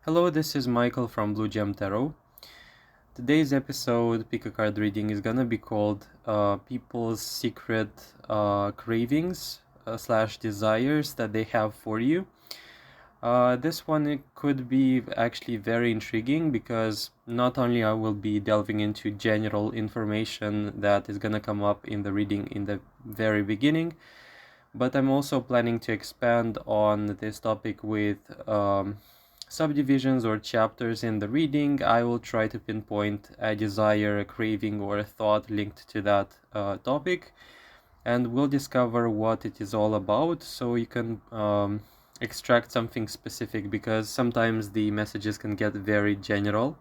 Hello, this is Michael from Blue Gem Tarot. Today's episode, pick a card reading, is gonna be called People's Secret Cravings slash Desires that they have for you. This one it could be actually very intriguing because not only I will be delving into general information that is gonna come up in the reading in the very beginning, but I'm also planning to expand on this topic with subdivisions or chapters in the reading. I will try to pinpoint a desire, a craving, or a thought linked to that topic, and we'll discover what it is all about so you can extract something specific, because sometimes the messages can get very general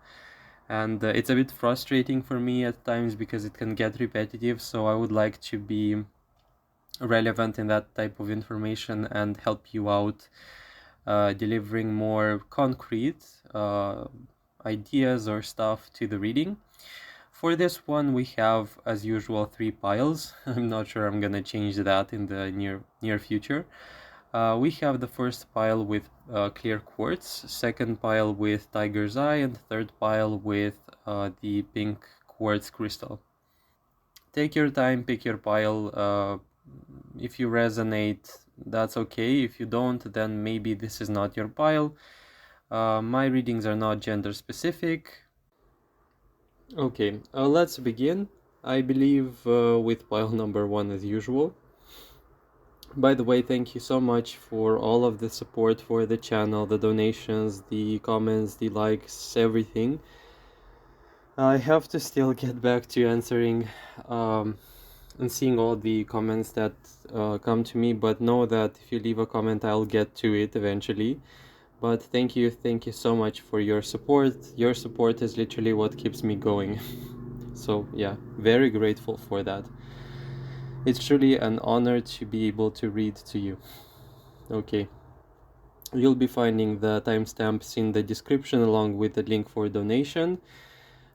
and it's a bit frustrating for me at times because it can get repetitive. So I would like to be relevant in that type of information and help you out, delivering more concrete ideas or stuff to the reading. For this one, we have, as usual, 3 piles. I'm not sure I'm gonna change that in the near future. We have the first pile with Clear Quartz, second pile with Tiger's Eye, and third pile with the Pink Quartz crystal. Take your time, pick your pile. If you resonate, that's okay. If you don't, then maybe this is not your pile. My readings are not gender specific. Okay, let's begin. I believe with pile number 1 as usual. By the way, thank you so much for all of the support for the channel, the donations, the comments, the likes, everything. I have to still get back to answering and seeing all the comments that come to me, but know that if you leave a comment, I'll get to it eventually. But thank you so much for your support. Your support is literally what keeps me going. So yeah, very grateful for that. It's truly an honor to be able to read to you. Okay. You'll be finding the timestamps in the description along with the link for donation.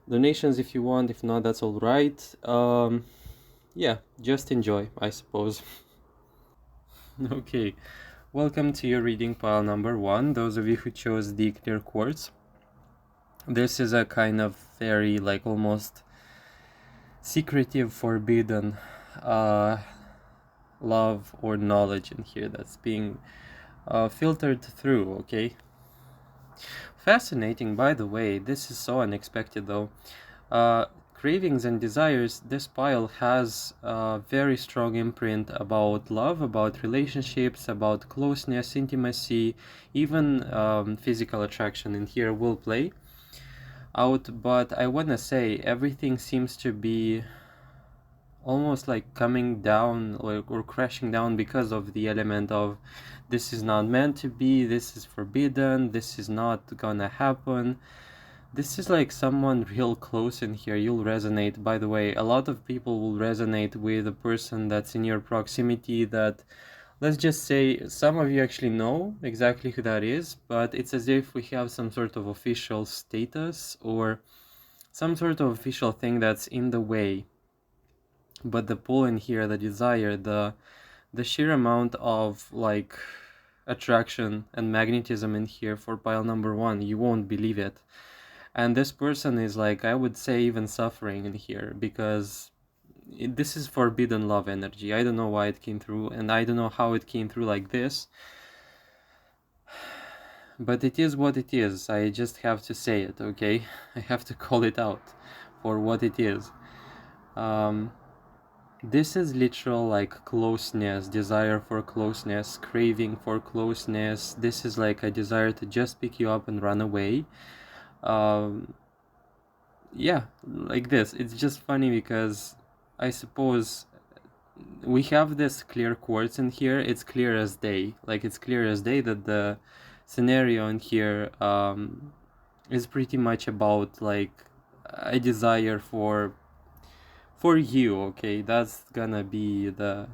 Donations if you want, if not, that's all right. Yeah, just enjoy, I suppose. Okay, welcome to your reading pile number 1. Those of you who chose the Clear Quartz. This is a kind of very, like, almost secretive, forbidden love or knowledge in here that's being filtered through, okay? Fascinating, by the way. This is so unexpected, though. Cravings and desires, this pile has a very strong imprint about love, about relationships, about closeness, intimacy, even physical attraction in here will play out. But I want to say everything seems to be almost like coming down or crashing down because of the element of this is not meant to be, this is forbidden, this is not gonna happen. This is like someone real close in here. You'll resonate. By the way, a lot of people will resonate with a person that's in your proximity that, let's just say, some of you actually know exactly who that is, but it's as if we have some sort of official status or some sort of official thing that's in the way. But the pull in here, the desire, the sheer amount of like attraction and magnetism in here for pile number 1, you won't believe it. And this person is, like, I would say, even suffering in here because this is forbidden love energy. I don't know why it came through, and I don't know how it came through like this, but it is what it is. I just have to say it, okay? I have to call it out for what it is. This is literal, like, closeness, desire for closeness, craving for closeness. This is like a desire to just pick you up and run away. Yeah, like this. It's just funny because I suppose we have this Clear Quartz in here. It's clear as day. Like, it's clear as day that the scenario in here is pretty much about like a desire for you, okay? That's gonna be the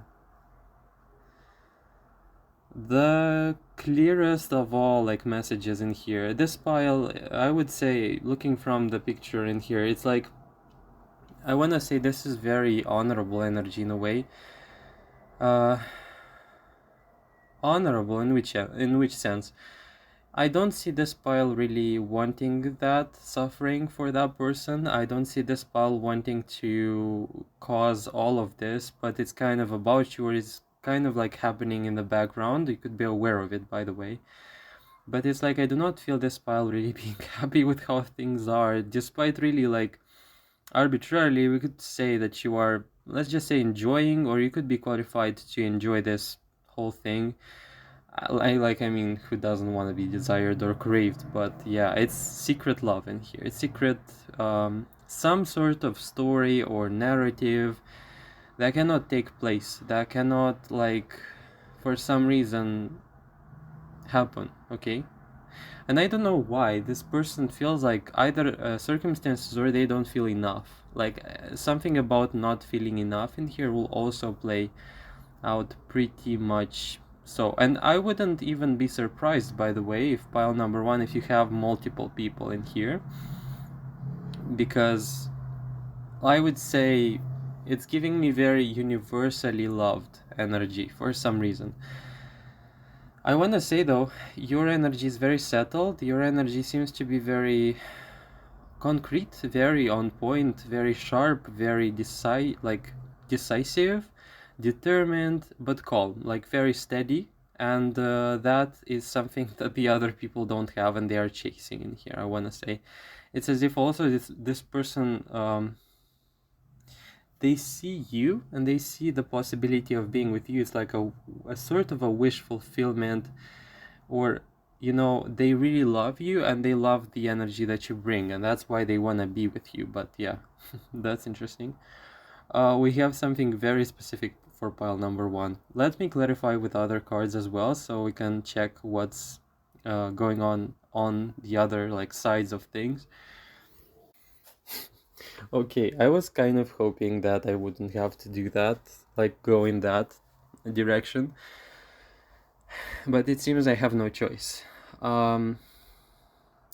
clearest of all like messages in here. This pile, I would say, looking from the picture in here, it's like, I want to say this is very honorable energy in a way. Honorable in which sense? I don't see this pile really wanting that suffering for that person. I don't see this pile wanting to cause all of this, but it's kind of about you, or it's kind of like happening in the background. You could be aware of it, by the way. But it's like I do not feel this pile really being happy with how things are, despite really like arbitrarily we could say that you are, let's just say, enjoying, or you could be qualified to enjoy this whole thing. I mean, who doesn't want to be desired or craved? But yeah, it's secret love in here. It's secret, some sort of story or narrative that cannot take place, that cannot, like, for some reason happen, okay? And I don't know why this person feels like either circumstances or they don't feel enough. Like something about not feeling enough in here will also play out pretty much so. And I wouldn't even be surprised, by the way, if pile number one, if you have multiple people in here, because I would say it's giving me very universally loved energy for some reason. I want to say though, your energy is very settled. Your energy seems to be very concrete, very on point, very sharp, very decisive, determined, but calm, like very steady. And that is something that the other people don't have, and they are chasing in here. I want to say, it's as if also this person, they see you and they see the possibility of being with you. It's like a sort of a wish fulfillment, or they really love you and they love the energy that you bring, and that's why they want to be with you. But yeah, that's interesting. We have something very specific for pile number one. Let me clarify with other cards as well, so we can check what's going on the other like sides of things. Okay, I was kind of hoping that I wouldn't have to do that, like go in that direction, but it seems I have no choice.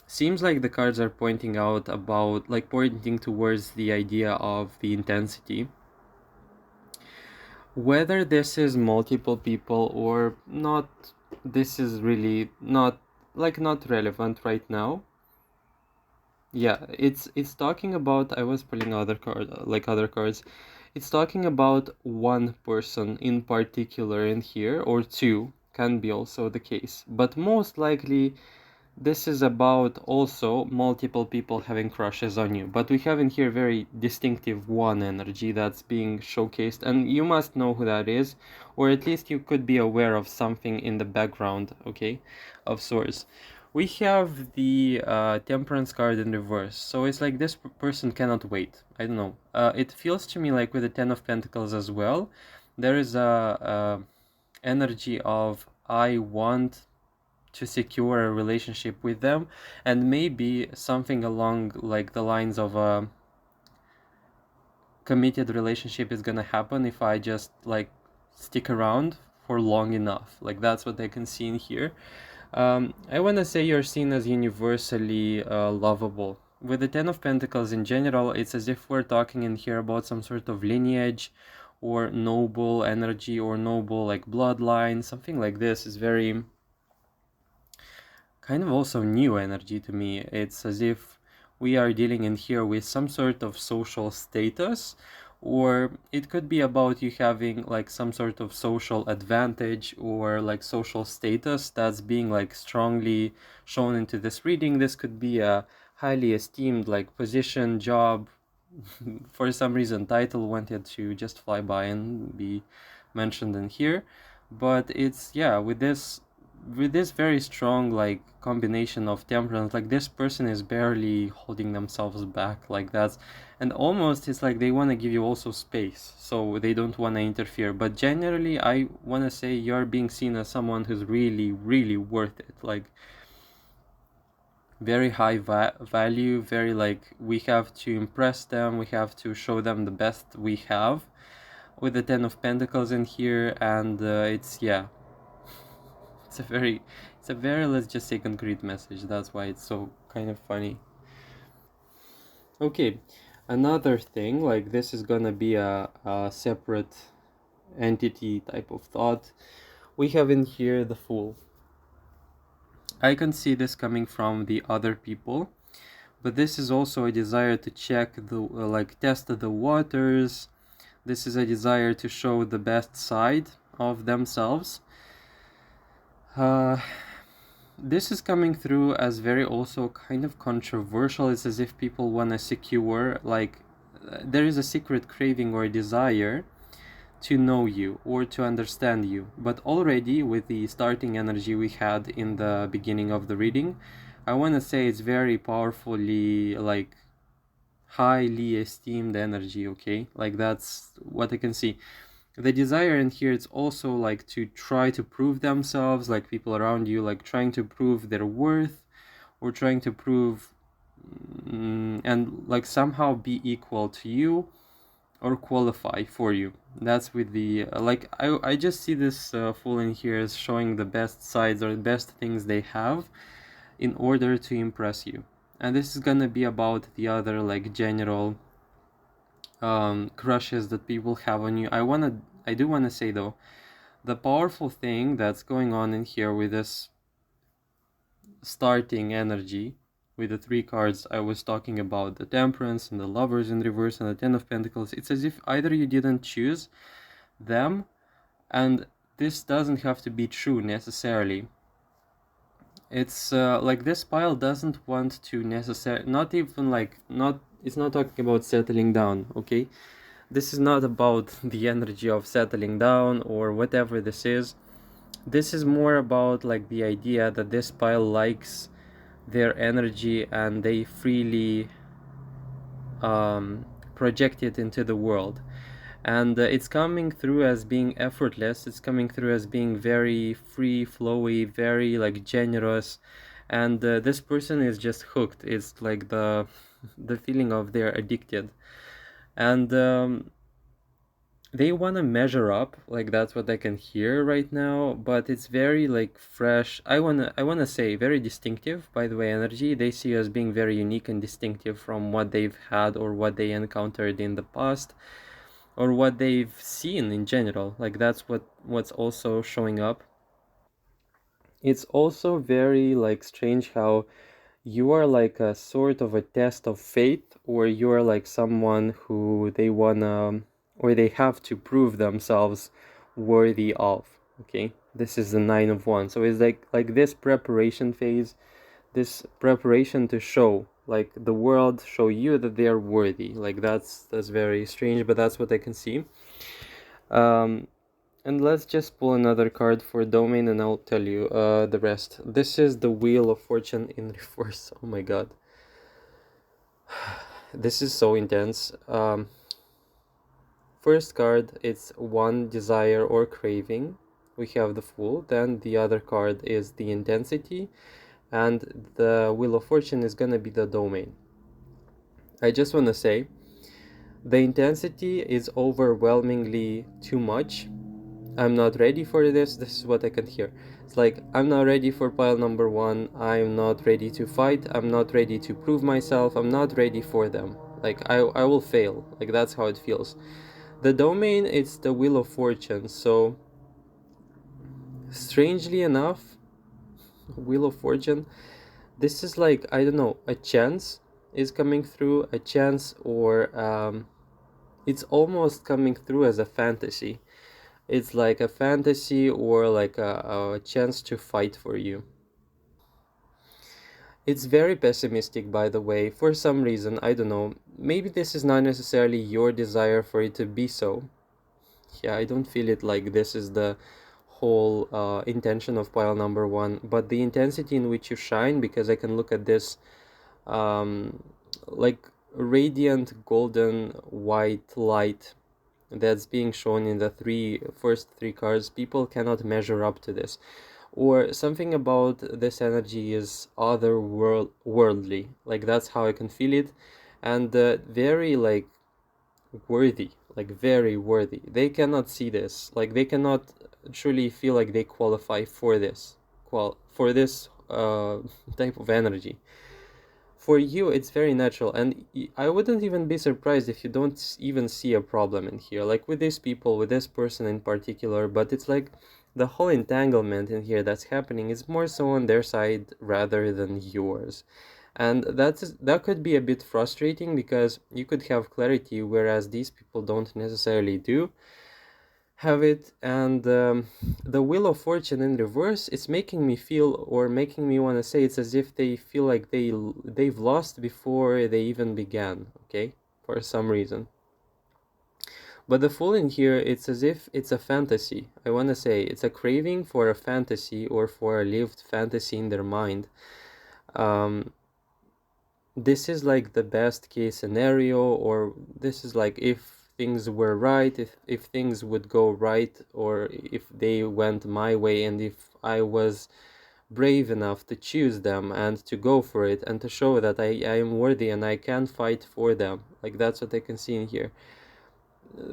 Seems like the cards are pointing out about, like, pointing towards the idea of the intensity. Whether this is multiple people or not, this is really not relevant right now. Yeah, it's talking about, I was pulling other cards. It's talking about one person in particular in here, or two, can be also the case. But most likely this is about also multiple people having crushes on you. But we have in here very distinctive one energy that's being showcased, and you must know who that is, or at least you could be aware of something in the background, okay, of sorts. We have the Temperance card in reverse, so it's like this person cannot wait. I don't know. It feels to me like with the Ten of Pentacles as well, there is a energy of I want to secure a relationship with them, and maybe something along like the lines of a committed relationship is gonna happen if I just like stick around for long enough. Like that's what I can see in here. I want to say you're seen as universally lovable. With the Ten of Pentacles in general, it's as if we're talking in here about some sort of lineage or noble energy or noble like bloodline. Something like this is very kind of also new energy to me. It's as if we are dealing in here with some sort of social status, or it could be about you having like some sort of social advantage or like social status that's being like strongly shown into this reading. This could be a highly esteemed like position, job. For some reason title wanted to just fly by and be mentioned in here, but it's, yeah, with this very strong like combination of temperance, like this person is barely holding themselves back, like that's, and almost it's like they want to give you also space, so they don't want to interfere. But generally I want to say you're being seen as someone who's really really worth it, like very high value, very like we have to impress them, we have to show them the best we have with the Ten of Pentacles in here. And it's, yeah, it's a very, let's just say, concrete message. That's why it's so kind of funny. Okay, another thing, like this is gonna be a separate entity type of thought. We have in here the Fool. I can see this coming from the other people, but this is also a desire to check the test the waters. This is a desire to show the best side of themselves. This is coming through as very also kind of controversial. It's as if people want to secure, there is a secret craving or desire to know you or to understand you. But already with the starting energy we had in the beginning of the reading, I want to say it's very powerfully, highly esteemed energy, okay? Like, that's what I can see. The desire in here, it's also like to try to prove themselves, like people around you, like trying to prove their worth or trying to prove and like somehow be equal to you or qualify for you. That's with the I just see this fool in here as showing the best sides or the best things they have in order to impress you. And this is gonna be about the other like general crushes that people have on you. I do wanna say though, the powerful thing that's going on in here with this starting energy, with the three cards I was talking about, the Temperance and the Lovers in reverse and the Ten of Pentacles, it's as if either you didn't choose them, and this doesn't have to be true necessarily. It's like this pile doesn't want to necessarily, not even like, not, it's not talking about settling down, okay? This is not about the energy of settling down or whatever this is. This is more about like the idea that this pile likes their energy and they freely project it into the world. And it's coming through as being effortless. It's coming through as being very free, flowy, very like generous. And this person is just hooked. It's like the feeling of they're addicted. And they want to measure up, like that's what I can hear right now, but it's very like fresh. I want to say very distinctive, by the way, energy. They see you as being very unique and distinctive from what they've had or what they encountered in the past or what they've seen in general. Like that's what's also showing up. It's also very like strange how you are like a sort of a test of fate, or you are like someone who they wanna or they have to prove themselves worthy of. Okay, this is the Nine of Wands, so it's like this preparation phase, this preparation to show like the world, show you that they are worthy. Like that's very strange, but that's what I can see. And let's just pull another card for domain and I'll tell you the rest. This is the Wheel of Fortune in reverse. Oh my god. This is so intense. First card, it's one desire or craving. We have the Fool. Then the other card is the intensity. And the Wheel of Fortune is gonna be the domain. I just want to say, the intensity is overwhelmingly too much. I'm not ready for this. This is what I can hear. It's like, I'm not ready for pile number one. I'm not ready to fight. I'm not ready to prove myself. I'm not ready for them. Like, I will fail. Like, that's how it feels. The domain, it's the Wheel of Fortune. So, strangely enough, Wheel of Fortune, this is like, I don't know, a chance is coming through. A chance, or it's almost coming through as a fantasy. It's like a fantasy or like a chance to fight for you. It's very pessimistic, by the way, for some reason. I don't know. Maybe this is not necessarily your desire for it to be so. Yeah, I don't feel it like this is the whole intention of pile number one, but the intensity in which you shine, because I can look at this like radiant golden white light that's being shown in the first three cards. People cannot measure up to this, or something about this energy is otherworldly. Like that's how I can feel it, and very like worthy, like very worthy. They cannot see this, like they cannot truly feel like they qualify for this for this type of energy. For you, it's very natural, and I wouldn't even be surprised if you don't even see a problem in here, like with these people, with this person in particular. But it's like the whole entanglement in here that's happening is more so on their side rather than yours. And that could be a bit frustrating because you could have clarity, whereas these people don't necessarily do have it. And the Wheel of Fortune in reverse, it's making me feel, or making me want to say, it's as if they feel like they've lost before they even began, okay, for some reason. But the Fool in here, it's as if it's a fantasy. I want to say it's a craving for a fantasy, or for a lived fantasy in their mind. This is like the best case scenario, or this is like if things were right, if things would go right, or if they went my way, and if I was brave enough to choose them and to go for it and to show that I am worthy and I can fight for them. Like, that's what I can see in here.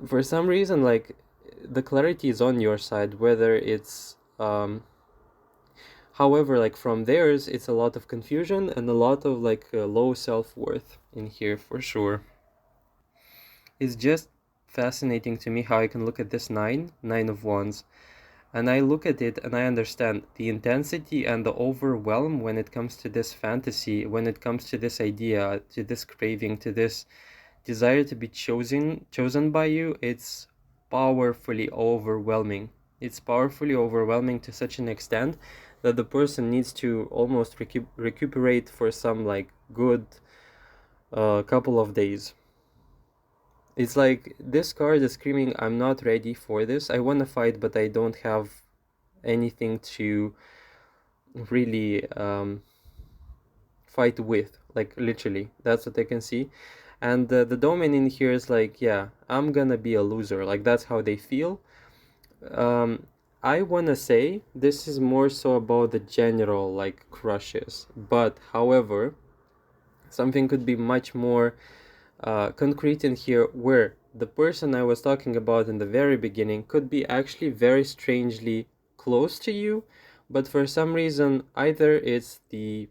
For some reason, like, the clarity is on your side, whether it's however, like, from theirs, it's a lot of confusion and a lot of like low self-worth in here for sure. It's just fascinating to me how I can look at this nine of wands, and I look at it and I understand the intensity and the overwhelm when it comes to this fantasy, when it comes to this idea, to this craving, to this desire to be chosen by you. It's powerfully overwhelming. It's powerfully overwhelming to such an extent that the person needs to almost recuperate for some like good couple of days. It's like this card is screaming, I'm not ready for this. I want to fight, but I don't have anything to really fight with. Like, literally, that's what I can see. And the domain in here is like, yeah, I'm gonna be a loser. Like, that's how they feel. I wanna say this is more so about the general like crushes, but however, something could be much more concrete in here, where the person I was talking about in the very beginning could be actually very strangely close to you, but for some reason, either it's the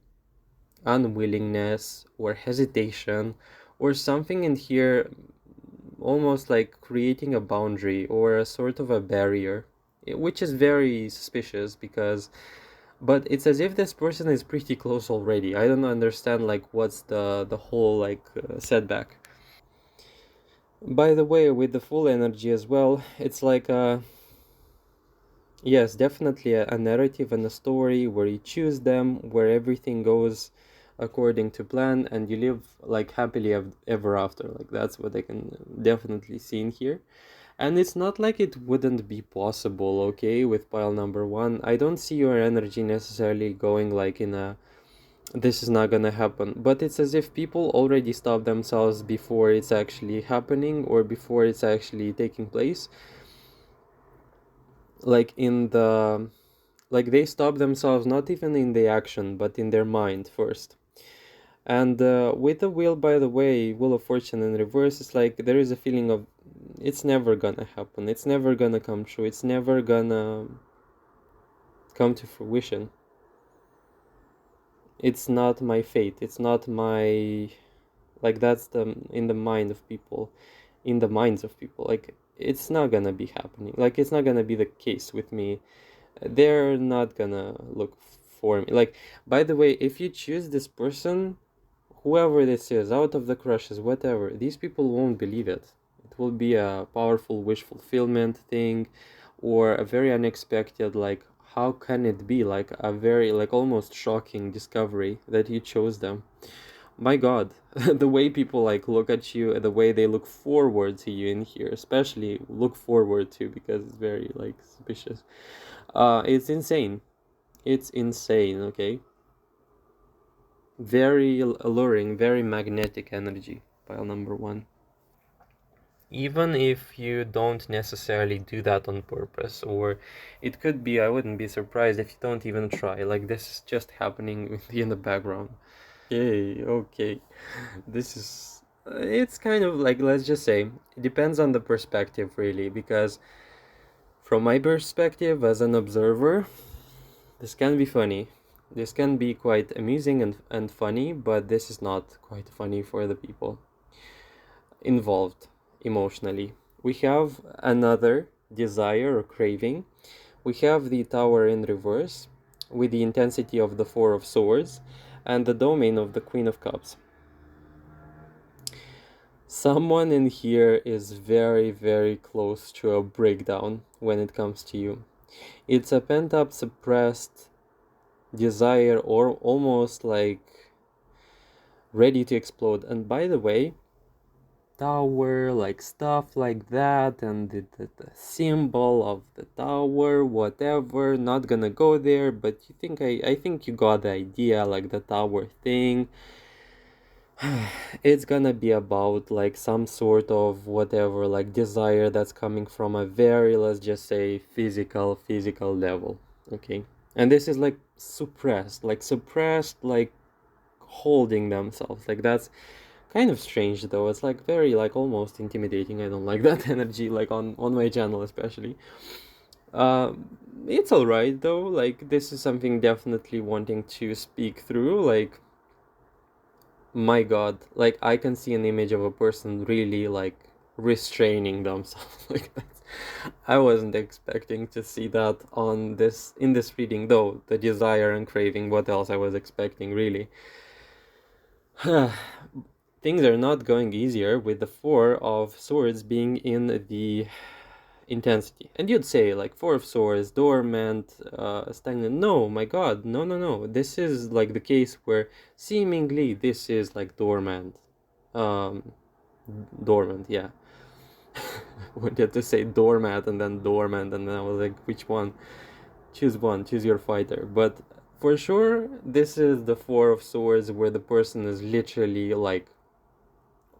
unwillingness or hesitation or something in here, almost like creating a boundary or a sort of a barrier, which is very suspicious because, but it's as if this person is pretty close already. I don't understand like what's the whole like setback. By the way, with the full energy as well, it's like yes, definitely a narrative and a story where you choose them, where everything goes according to plan and you live like happily ever after. Like, that's what I can definitely see in here. And it's not like it wouldn't be possible, okay, with pile number one. I don't see your energy necessarily going like in a this is not gonna happen, but it's as if people already stop themselves before it's actually happening or before it's actually taking place. Like in the like they stop themselves not even in the action but in their mind first. And with the wheel, by the way, Wheel of Fortune in reverse, it's like there is a feeling of it's never gonna happen, it's never gonna come true, it's never gonna come to fruition. It's not my fate, it's not my, like, that's the in the mind of people, in the minds of people, like it's not gonna be happening, like it's not gonna be the case with me. They're not gonna look for me. Like, by the way, if you choose this person, whoever this is, out of the crushes, whatever, these people won't believe it. It will be a powerful wish fulfillment thing, or a very unexpected, like, how can it be? Like, a very, like, almost shocking discovery that you chose them. My God, the way people, like, look at you, the way they look forward to you in here, especially look forward to, because it's very, like, suspicious. It's insane. It's insane, okay? Very alluring, very magnetic energy, pile number one. Even if you don't necessarily do that on purpose, or it could be, I wouldn't be surprised if you don't even try. Like, this is just happening in the background. Okay. This is. It's kind of like, let's just say, it depends on the perspective, really, because from my perspective as an observer, this can be funny. This can be quite amusing and funny, but this is not quite funny for the people involved emotionally. We have another desire or craving, we have the Tower in reverse with the intensity of the Four of Swords and the domain of the Queen of Cups. Someone in here is very, very close to a breakdown when it comes to you. It's a pent-up, suppressed desire, or almost like ready to explode. And by the way, tower, like stuff like that, and the symbol of the tower, whatever, not gonna go there, but you think I think you got the idea, like the tower thing. It's gonna be about like some sort of whatever, like desire that's coming from a very, let's just say, physical level. Okay, and this is like suppressed, like holding themselves, like that's kind of strange though. It's like very, like almost intimidating. I don't like that energy, like on my channel especially. It's all right though, like this is something definitely wanting to speak through. Like, my god, like I can see an image of a person really like restraining themselves like that. I wasn't expecting to see that on this in this reading though. The desire and craving, what else I was expecting, really. Things are not going easier with the Four of Swords being in the intensity. And you'd say, like, Four of Swords, dormant, stagnant. No, my god, no. This is like the case where seemingly this is like dormant. Um, dormant, yeah. I wanted to say doormat and then dormant, and then I was like, which one? One, choose your fighter. But for sure, this is the Four of Swords where the person is literally like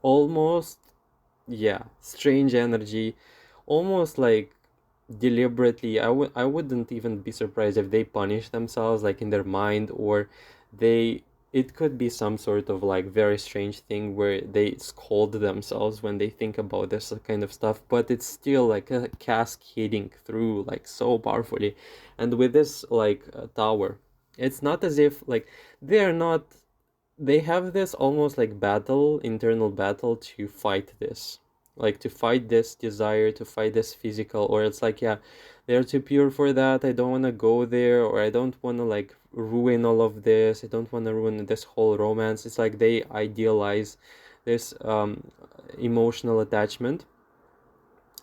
almost, yeah, strange energy, almost like deliberately. I wouldn't even be surprised if they punish themselves, like in their mind, or they, it could be some sort of like very strange thing where they scold themselves when they think about this kind of stuff, but it's still like a cascading through like so powerfully. And with this like tower, it's not as if like they're not, they have this almost like battle, internal battle to fight this, like to fight this desire, to fight this physical, or it's like, yeah, they're too pure for that, I don't want to go there, or I don't want to like ruin all of this, I don't want to ruin this whole romance. It's like they idealize this emotional attachment.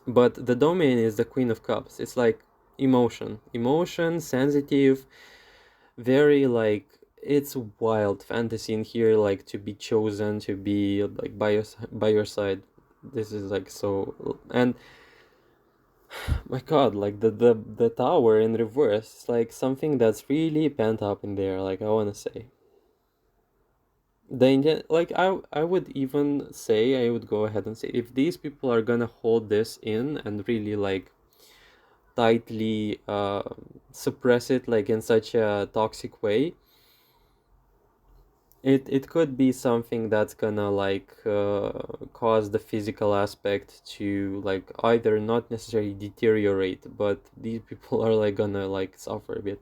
But the domain is the Queen of Cups. It's like emotion, sensitive, very like, it's wild fantasy in here, like to be chosen, to be like by your side. This is like so. And my god, like the tower in reverse, it's like something that's really pent up in there, like I want to say the intent. Like I would even say, I would go ahead and say, if these people are gonna hold this in and really like tightly suppress it, like in such a toxic way, it could be something that's gonna like cause the physical aspect to like either not necessarily deteriorate, but these people are like gonna like suffer a bit.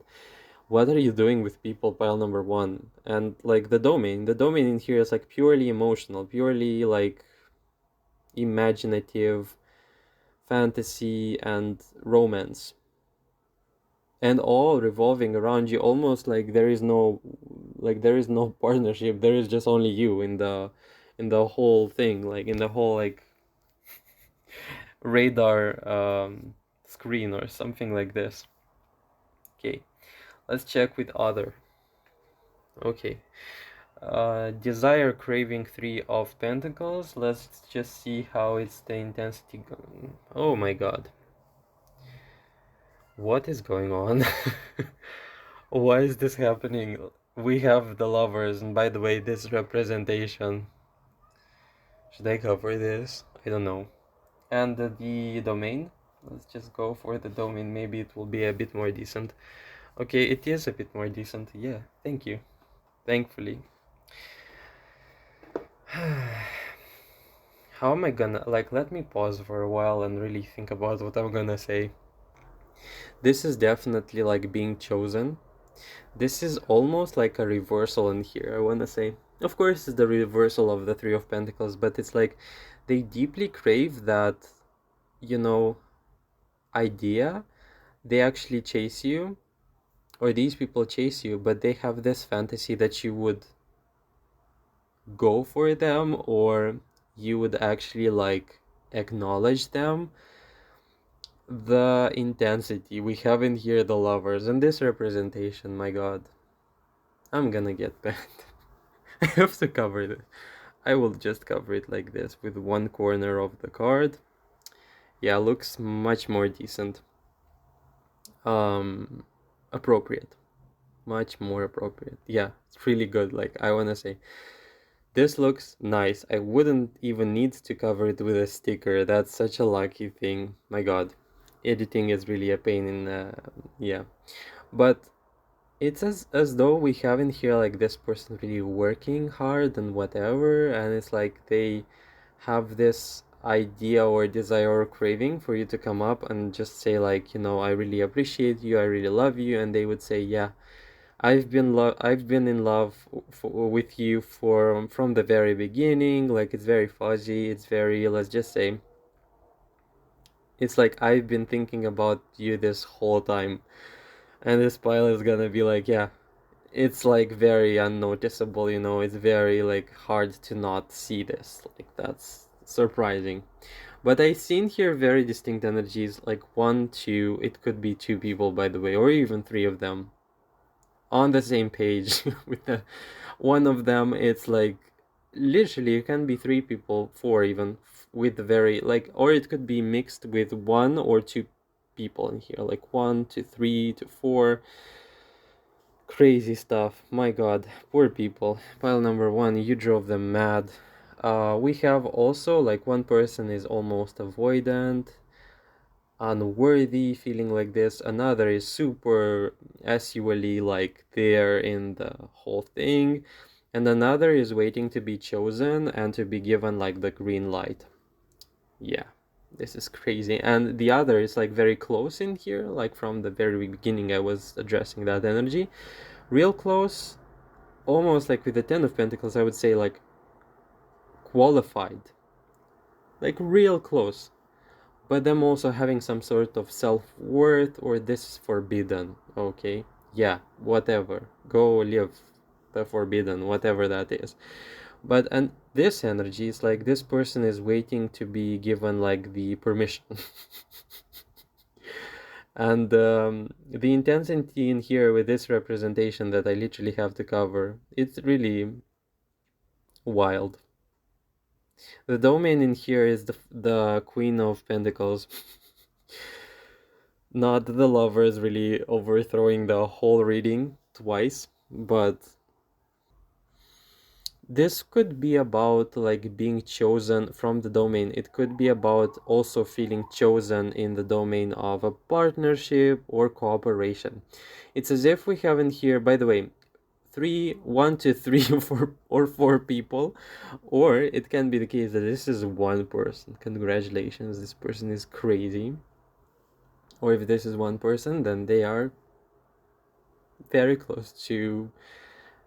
What are you doing with people, pile number one? And like the domain in here is like purely emotional, purely like imaginative fantasy and romance, and all revolving around you, almost like there is no partnership, there is just only you in the whole thing, like in the whole like radar screen or something like this. Okay, let's check with other. Okay, desire, craving, Three of Pentacles. Let's just see how it's the intensity going. Oh my god, what is going on? Why is this happening? We have the Lovers, and by the way, this representation. Should I cover this? I don't know. And the domain. Let's just go for the domain. Maybe it will be a bit more decent. Okay, it is a bit more decent. Yeah, thank you. Thankfully. How am I gonna, like, let me pause for a while and really think about what I'm gonna say. This is definitely like being chosen. This is almost like a reversal in here, I wanna say. Of course, it's the reversal of the Three of Pentacles, but it's like they deeply crave that, you know, idea they actually chase you, or these people chase you, but they have this fantasy that you would go for them, or you would actually like acknowledge them. The intensity we have in here, the lovers, and this representation, my god, I'm gonna get banned. I have to cover this. I will just cover it like this with one corner of the card. Yeah, looks much more decent. Um, appropriate. Much more appropriate. Yeah, it's really good. Like, I wanna say, this looks nice. I wouldn't even need to cover it with a sticker. That's such a lucky thing. My god. Editing is really a pain in, yeah. But it's as though we have in here like this person really working hard and whatever, and it's like they have this idea or desire or craving for you to come up and just say like, I really appreciate you, I really love you, and they would say, yeah, I've been in love with you from the very beginning. Like, it's very fuzzy, it's very, let's just say, it's like I've been thinking about you this whole time. And this pile is gonna be like, yeah, it's like very unnoticeable, it's very like hard to not see this. Like, that's surprising. But I seen here very distinct energies, like one, two, it could be two people, by the way, or even three of them on the same page. With the one of them, it's like literally it can be three people, four even, with the very like, or it could be mixed with one or two people in here, like one to three to four. Crazy stuff. My god, poor people. Pile number one, you drove them mad. We have also like one person is almost avoidant, unworthy, feeling like this. Another is super SUally like there in the whole thing. And another is waiting to be chosen and to be given like the green light. Yeah, this is crazy. And the other is like very close in here, like from the very beginning I was addressing that energy. Real close, almost like with the Ten of Pentacles, I would say like qualified. Like real close. But them also having some sort of self-worth, or this is forbidden, okay? Yeah, whatever. Go live the forbidden, whatever that is. But and this energy is like this person is waiting to be given like the permission. And the intensity in here with this representation that I literally have to cover, it's really wild. The domain in here is the Queen of Pentacles. Not the lovers really overthrowing the whole reading twice, but this could be about like being chosen from the domain. It could be about also feeling chosen in the domain of a partnership or cooperation. It's as if we have in here, by the way, one to three or four people, or it can be the case that this is one person. Congratulations, this person is crazy. Or if this is one person, then they are very close to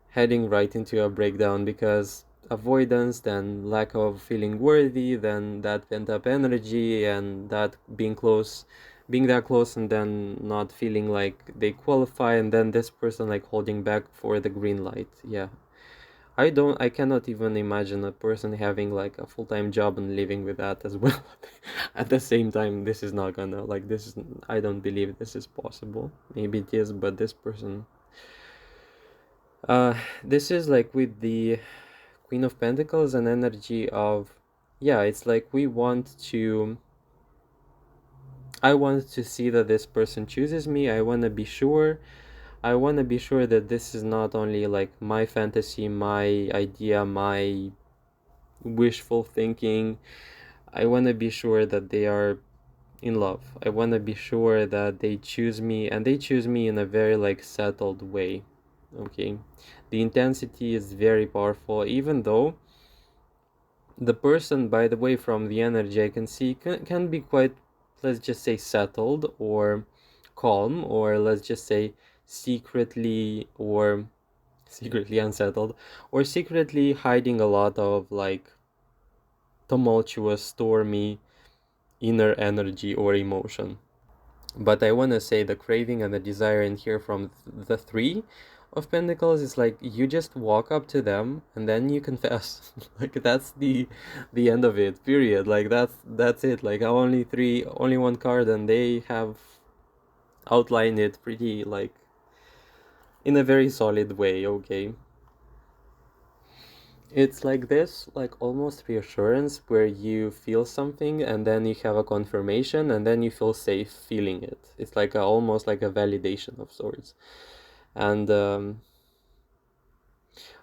heading right into a breakdown, because avoidance, then lack of feeling worthy, then that pent up energy, and that being that close, and then not feeling like they qualify, and then this person like holding back for the green light. Yeah, I cannot even imagine a person having like a full-time job and living with that as well. At the same time, this is not gonna like this is I don't believe this is possible. Maybe it is, but this person, this is like with the Queen of Pentacles, an energy of, yeah, it's like I want to see that this person chooses me. I want to be sure. I want to be sure that this is not only like my fantasy, my idea, my wishful thinking. I want to be sure that they are in love. I want to be sure that they choose me, and they choose me in a very like settled way. Okay, the intensity is very powerful, even though the person, by the way, from the energy I can see can be quite, let's just say, settled or calm, or let's just say secretly unsettled, or secretly hiding a lot of like tumultuous, stormy inner energy or emotion. But I want to say the craving and the desire in here from the Three of Pentacles is like you just walk up to them and then you confess. Like that's the end of it. Period. Like that's it. Like only one card, and they have outlined it pretty like in a very solid way. Okay. It's like this, like almost reassurance where you feel something and then you have a confirmation and then you feel safe feeling it. It's like almost like a validation of sorts. And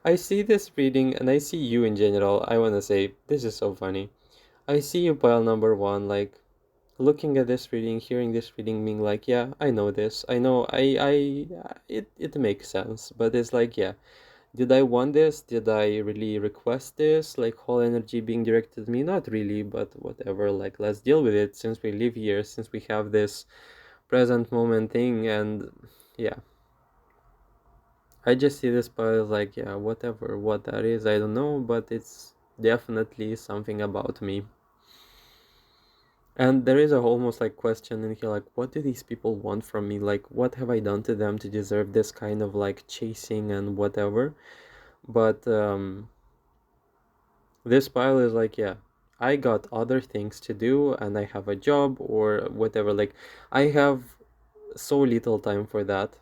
I see this reading and I see you in general. I want to say, this is so funny. I see you, pile number one, like looking at this reading, hearing this reading, being like, yeah, I know this. I know, it makes sense. But it's like, yeah, did I want this? Did I really request this? Like whole energy being directed at me? Not really, but whatever. Like let's deal with it since we live here, since we have this present moment thing, and yeah. I just see this part as like, yeah, whatever, what that is, I don't know, but it's definitely something about me. And there is a almost like question in here, like, what do these people want from me? Like, what have I done to them to deserve this kind of like chasing and whatever? But this pile is like, yeah, I got other things to do and I have a job or whatever. Like, I have so little time for that.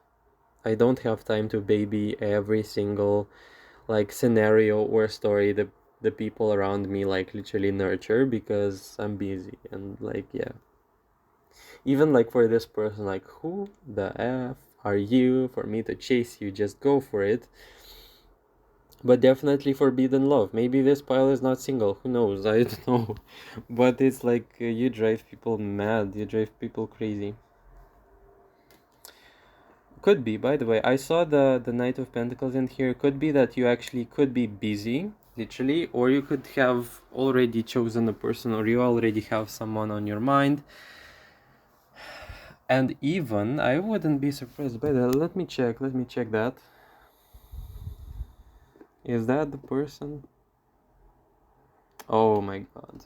I don't have time to baby every single like scenario or story the people around me like literally nurture because I'm busy and like yeah. Even like for this person, like who the F are you for me to chase you? Just go for it. But definitely forbidden love. Maybe this pile is not single. Who knows? I don't know. But it's like you drive people mad. You drive people crazy. Could be, by the way. I saw the Knight of Pentacles in here. Could be that you actually could be busy, literally, or you could have already chosen a person, or you already have someone on your mind. And even, I wouldn't be surprised by that. Let me check that. Is that the person? Oh my god.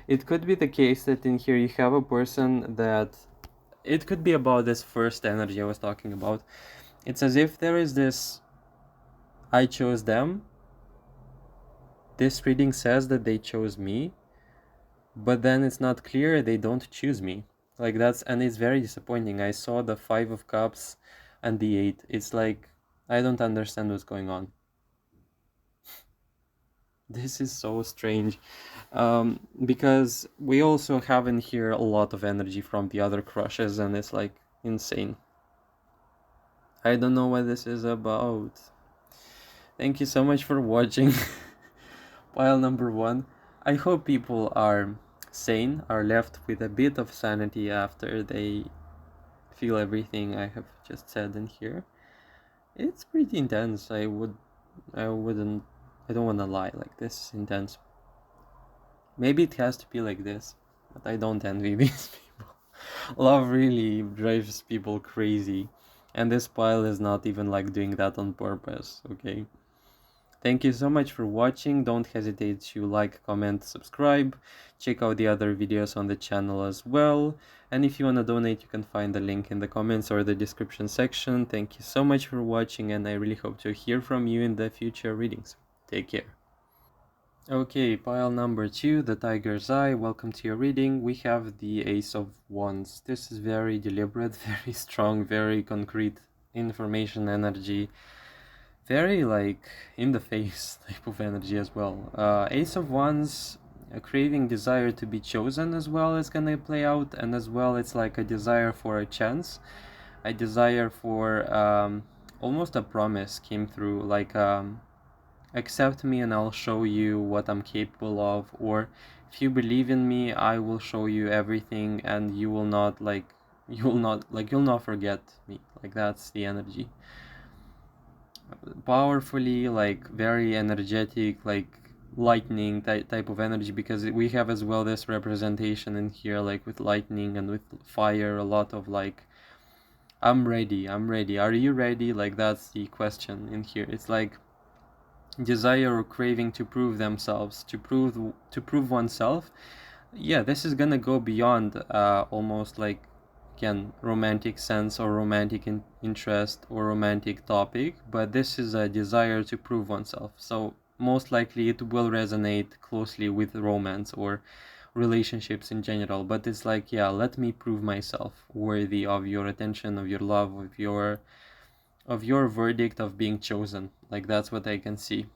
It could be the case that in here you have a person that it could be about this first energy I was talking about. It's as if there is this I chose them. This reading says that they chose me, but then it's not clear they don't choose me. Like that's and it's very disappointing. I saw the 5 of Cups and the 8. It's like I don't understand what's going on. This is so strange. Because we also have in here a lot of energy from the other crushes and it's like insane. I don't know what this is about. Thank you so much for watching pile number one. I hope people are sane, are left with a bit of sanity after they feel everything I have just said in here. It's pretty intense. I don't want to lie, like this is intense. Maybe it has to be like this, but I don't envy these people. Love really drives people crazy, and this pile is not even like doing that on purpose, okay? Thank you so much for watching. Don't hesitate to like, comment, subscribe. Check out the other videos on the channel as well. And if you want to donate, you can find the link in the comments or the description section. Thank you so much for watching, and I really hope to hear from you in the future readings. Take care. Okay, pile number 2, the Tiger's Eye. Welcome to your reading. We have the Ace of Wands. This is very deliberate, very strong, very concrete information energy. Very like in the face type of energy as well. Ace of Wands, a craving, desire to be chosen as well is gonna play out, and as well it's like a desire for a chance, a desire for almost a promise came through, like accept me and I'll show you what I'm capable of, or if you believe in me, I will show you everything, and you'll not you'll not forget me. Like that's the energy. Powerfully, like very energetic, like lightning type of energy, because we have as well this representation in here like with lightning and with fire, a lot of like I'm ready, are you ready? Like that's the question in here. It's like desire or craving to prove themselves, to prove oneself. Yeah, this is gonna go beyond almost like again, romantic sense or romantic interest or romantic topic, but this is a desire to prove oneself. So most likely it will resonate closely with romance or relationships in general, but it's like, yeah, let me prove myself worthy of your attention, of your love, of your verdict, of being chosen. Like, that's what I can see.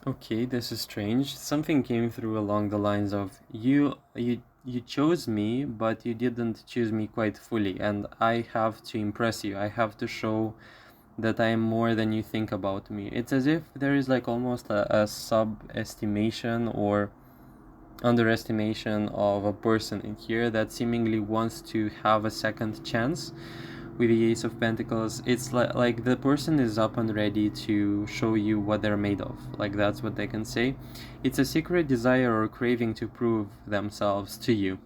Okay, this is strange. Something came through along the lines of you chose me, but you didn't choose me quite fully, and I have to impress you. I have to show that I am more than you think about me. It's as if there is like almost a sub-estimation or underestimation of a person in here that seemingly wants to have a second chance with the Ace of Pentacles. It's like the person is up and ready to show you what they're made of. Like, that's what they can say. It's a secret desire or craving to prove themselves to you.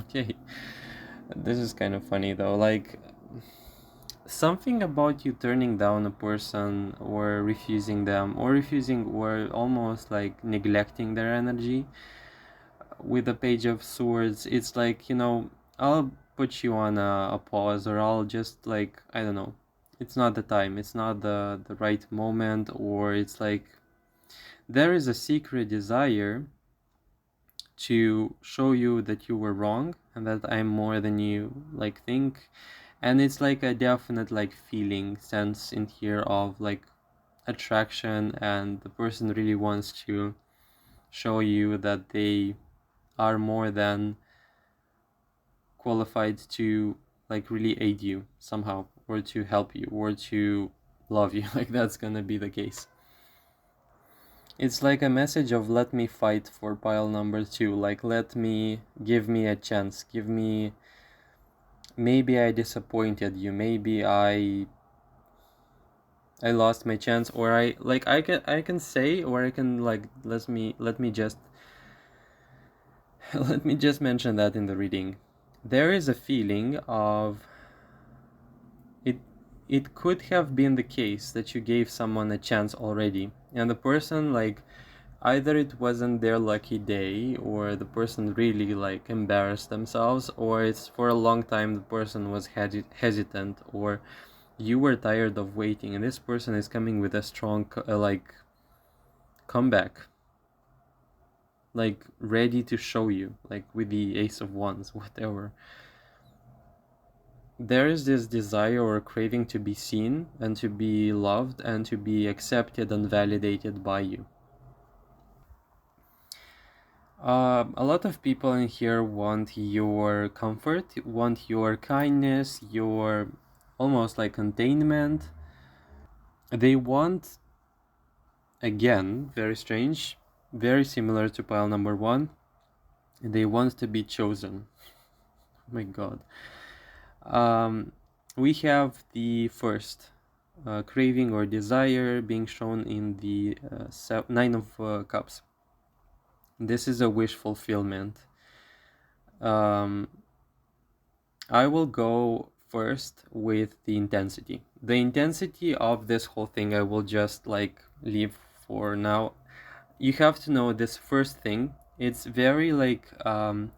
Okay. This is kind of funny though. Like, something about you turning down a person or refusing or almost like neglecting their energy with the Page of Swords. It's like, I'll put you on a pause, or I'll just, like, I don't know. It's not the time, it's not the right moment, or it's like there is a secret desire to show you that you were wrong and that I'm more than you like think. And it's like a definite like feeling sense in here of like attraction, and the person really wants to show you that they are more than qualified to like really aid you somehow, or to help you, or to love you. Like, that's gonna be the case. It's like a message of let me fight for pile number 2. Like, give me a chance, give me, maybe I disappointed you, maybe I lost my chance, or I can say, or I can like, let me just let me just mention that in the reading. There is a feeling of it it could have been the case that you gave someone a chance already, and the person, like, either it wasn't their lucky day, or the person really like embarrassed themselves, or it's for a long time the person was hesitant, or you were tired of waiting, and this person is coming with a strong like comeback, like ready to show you, like with the Ace of Wands, whatever. There is this desire or craving to be seen and to be loved and to be accepted and validated by you. A lot of people in here want your comfort, want your kindness, your almost like containment. They want, again, very strange, very similar to pile number 1, they want to be chosen. Oh my god. We have the first craving or desire being shown in the Nine of Cups. This is a wish fulfillment. I will go first with the intensity. The intensity of this whole thing I will just like leave for now. You have to know this first thing. It's very like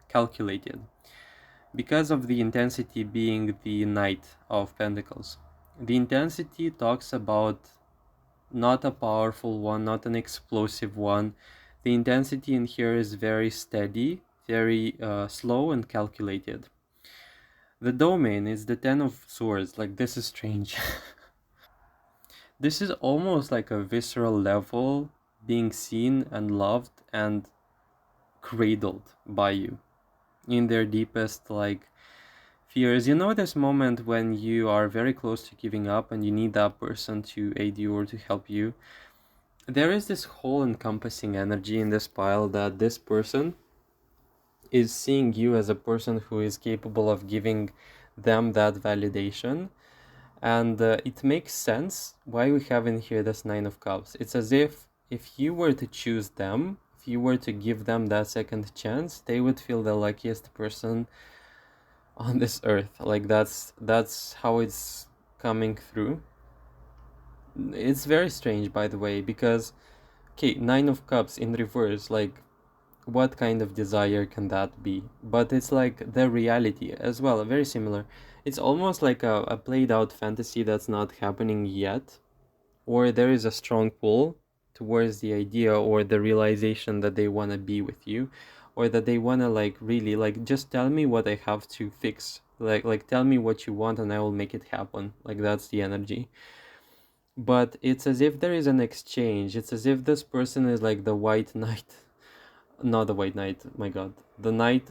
calculated, because of the intensity being the Knight of Pentacles. The intensity talks about not a powerful one, not an explosive one. The intensity in here is very steady, very slow and calculated. The domain is the Ten of Swords. Like, this is strange. This is almost like a visceral level, being seen and loved and cradled by you in their deepest like fears. You know, this moment when you are very close to giving up and you need that person to aid you or to help you. There is this whole encompassing energy in this pile that this person is seeing you as a person who is capable of giving them that validation. And it makes sense why we have in here this Nine of Cups. It's as if you were to choose them, if you were to give them that second chance, they would feel the luckiest person on this earth. Like, that's how it's coming through. It's very strange, by the way, because okay, Nine of Cups in reverse, like, what kind of desire can that be? But it's like the reality as well, very similar. It's almost like a played out fantasy that's not happening yet, or there is a strong pull towards the idea or the realization that they want to be with you, or that they want to like really like just tell me what I have to fix, like tell me what you want and I will make it happen. Like that's the energy. But it's as if there is an exchange. It's as if this person is like the white knight. Not the white knight, my god, the knight.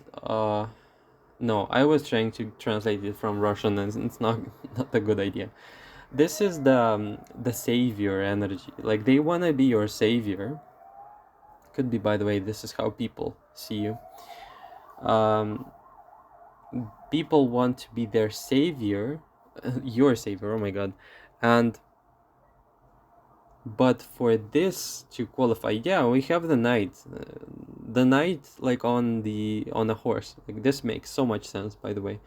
No, I was trying to translate it from Russian and it's not not a good idea. This is the savior energy. Like they want to be your savior. Could be, by the way, this is how people see you. um People want to be their savior, your savior, oh my god. And but for this to qualify, yeah, we have the knight like on a horse. Like this makes so much sense, by the way.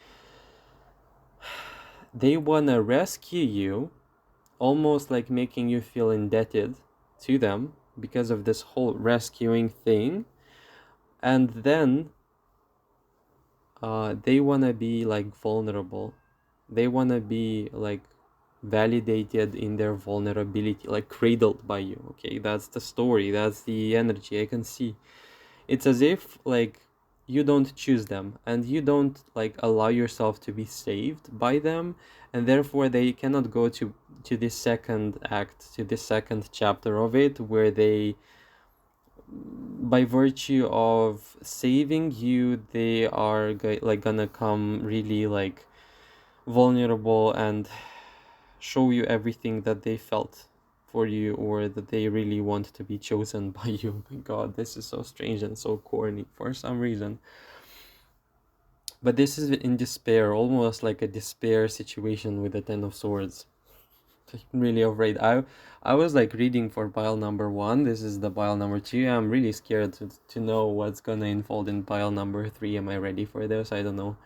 They want to rescue you, almost like making you feel indebted to them because of this whole rescuing thing. And then they want to be like vulnerable. They want to be like validated in their vulnerability, like cradled by you. Okay, that's the story, that's the energy I can see. It's as if like you don't choose them and you don't like allow yourself to be saved by them, and therefore they cannot go to this second act, to this second chapter of it, where they, by virtue of saving you, they are like gonna come really like vulnerable and show you everything that they felt for you, or that they really want to be chosen by you. Oh my god, this is so strange and so corny for some reason. But this is in despair, almost like a despair situation with the Ten of Swords. I'm really afraid. I was like reading for pile number one. This is the pile number two. I'm really scared to know what's gonna unfold in pile number three. Am I ready for this? I don't know.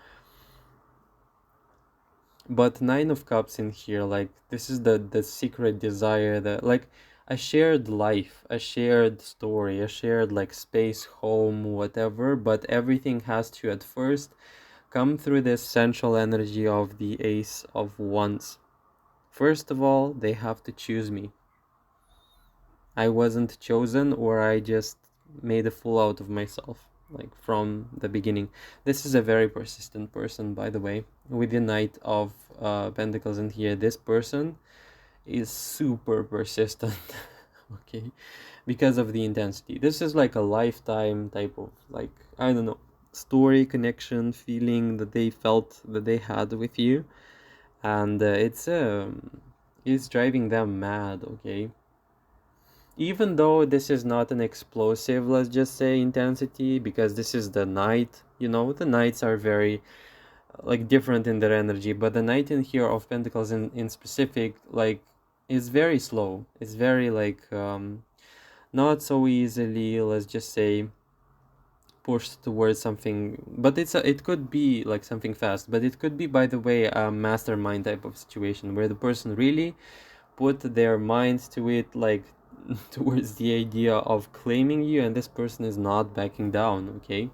But Nine of Cups in here, like this is the secret desire, that like a shared life, a shared story, a shared like space, home, whatever. But everything has to at first come through this central energy of the Ace of Wands. First of all, they have to choose me. I wasn't chosen, or I just made a fool out of myself, like from the beginning. This is a very persistent person, by the way. With the Knight of Pentacles in here, this person is super persistent. Okay, because of the intensity. This is like a lifetime type of, like, I don't know, story, connection, feeling that they felt that they had with you, and it's driving them mad. Okay, even though this is not an explosive, let's just say, intensity, because this is the Knight. You know, the Knights are very like different in their energy, but the Knight in here of Pentacles in specific, like, is very slow. It's very like not so easily, let's just say, pushed towards something. But it could be like something fast, but it could be, by the way, a mastermind type of situation where the person really put their minds to it, like towards the idea of claiming you, and this person is not backing down. Okay,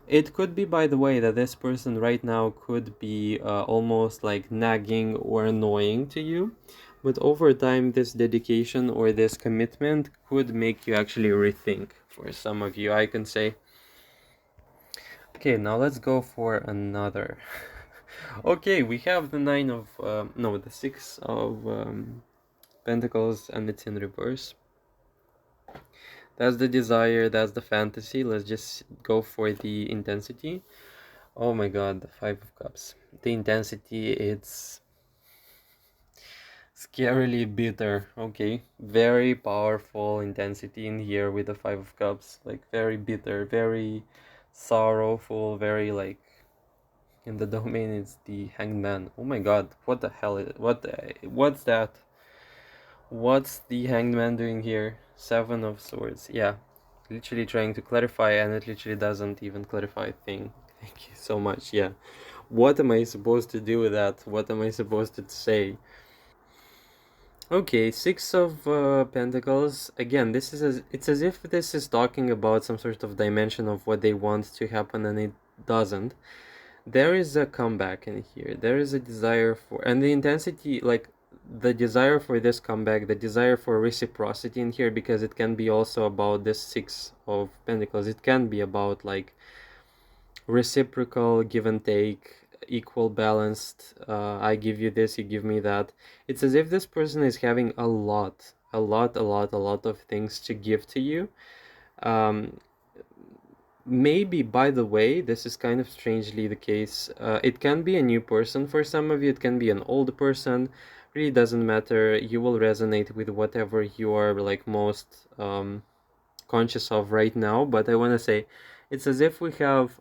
it could be, by the way, that this person right now could be almost like nagging or annoying to you, but over time this dedication or this commitment could make you actually rethink. For some of you, I can say. Okay, now let's go for another. Okay, we have the nine of no, the six of Pentacles, and it's in reverse. That's the desire, that's the fantasy. Let's just go for the intensity. Oh my god, the Five of Cups. The intensity, it's scarily bitter. Okay, very powerful intensity in here with the Five of Cups. Like very bitter, very sorrowful, very like, in the domain it's the Hanged Man. Oh my god, what the hell is it? What's that? What's the Hanged Man doing here? Seven of Swords. Yeah, literally trying to clarify, and it literally doesn't even clarify a thing. Thank you so much. Yeah, what am I supposed to do with that? What am I supposed to say? Okay, Six of Pentacles. Again, it's as if this is talking about some sort of dimension of what they want to happen and it doesn't. There is a comeback in here. There is a desire for, and the intensity, like the desire for this comeback, the desire for reciprocity in here, because it can be also about this Six of Pentacles. It can be about like reciprocal give and take, equal balanced. I give you this, you give me that. It's as if this person is having a lot of things to give to you. Um, Maybe, by the way, this is kind of strangely the case. It can be a new person for some of you, it can be an old person. Really doesn't matter. You will resonate with whatever you are like most conscious of right now. But I want to say, it's as if we have,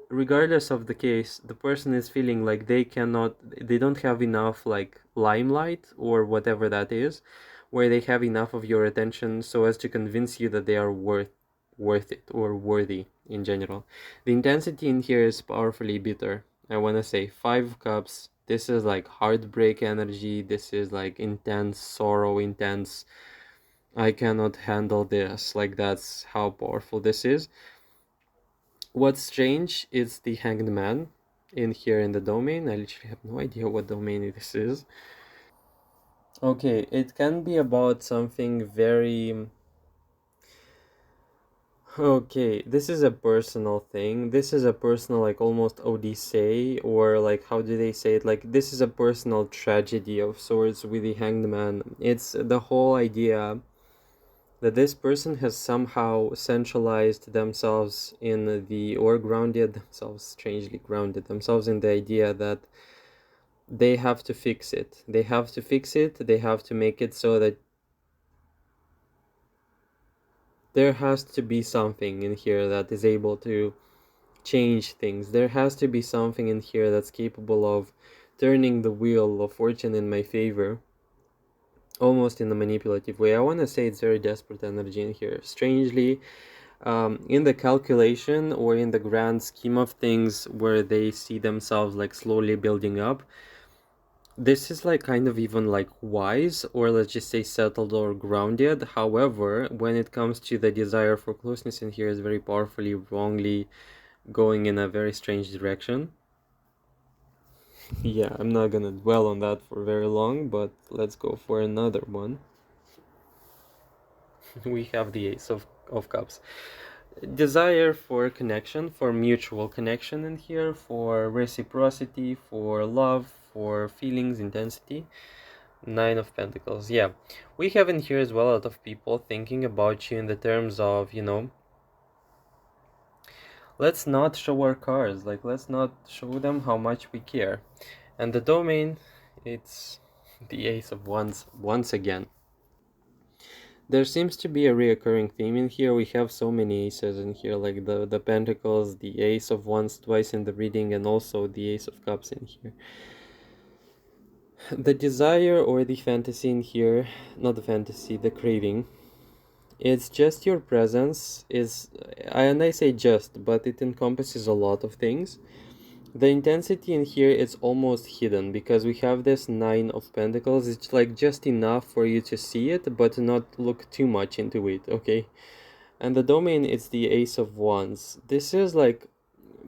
regardless of the case, the person is feeling like they don't have enough like limelight or whatever that is, where they have enough of your attention so as to convince you that they are worth it or worthy in general. The intensity in here is powerfully bitter. I want to say 5 cups. This is like heartbreak energy. This is like intense sorrow, intense I cannot handle this. Like that's how powerful this is. What's strange is the Hanged Man in here in the domain. I literally have no idea what domain this is. Okay, it can be about something very... Okay, this is a personal thing. This is a personal, like, almost Odyssey, or, like, how do they say it? Like, this is a personal tragedy of sorts with the Hanged Man. It's the whole idea that this person has somehow centralized themselves in the, or grounded themselves, strangely grounded themselves in the idea that they have to fix it. They have to fix it. They have to make it so that there has to be something in here that is able to change things. There has to be something in here that's capable of turning the wheel of fortune in my favor, almost in a manipulative way. I want to say it's very desperate energy in here. Strangely, in the calculation or in the grand scheme of things where they see themselves like slowly building up, this is like kind of even like wise, or let's just say settled or grounded. However, when it comes to the desire for closeness in here, is very powerfully wrongly going in a very strange direction. Yeah, I'm not gonna dwell on that for very long, but let's go for another one. We have the Ace of Cups. Desire for connection, for mutual connection in here, for reciprocity, for love, for feelings, intensity. Nine of Pentacles. Yeah, we have in here as well a lot of people thinking about you in the terms of, let's not show our cards, like let's not show them how much we care. And the domain, it's the Ace of Wands once again. There seems to be a reoccurring theme in here. We have so many aces in here, like the Pentacles, the Ace of Wands twice in the reading, and also the Ace of Cups in here. The desire or the fantasy in here, not the fantasy, the craving, it's just your presence is, and I say just, but it encompasses a lot of things. The intensity in here is almost hidden because we have this Nine of Pentacles. It's like just enough for you to see it, but not look too much into it, okay? And the domain is the Ace of Wands. This is like,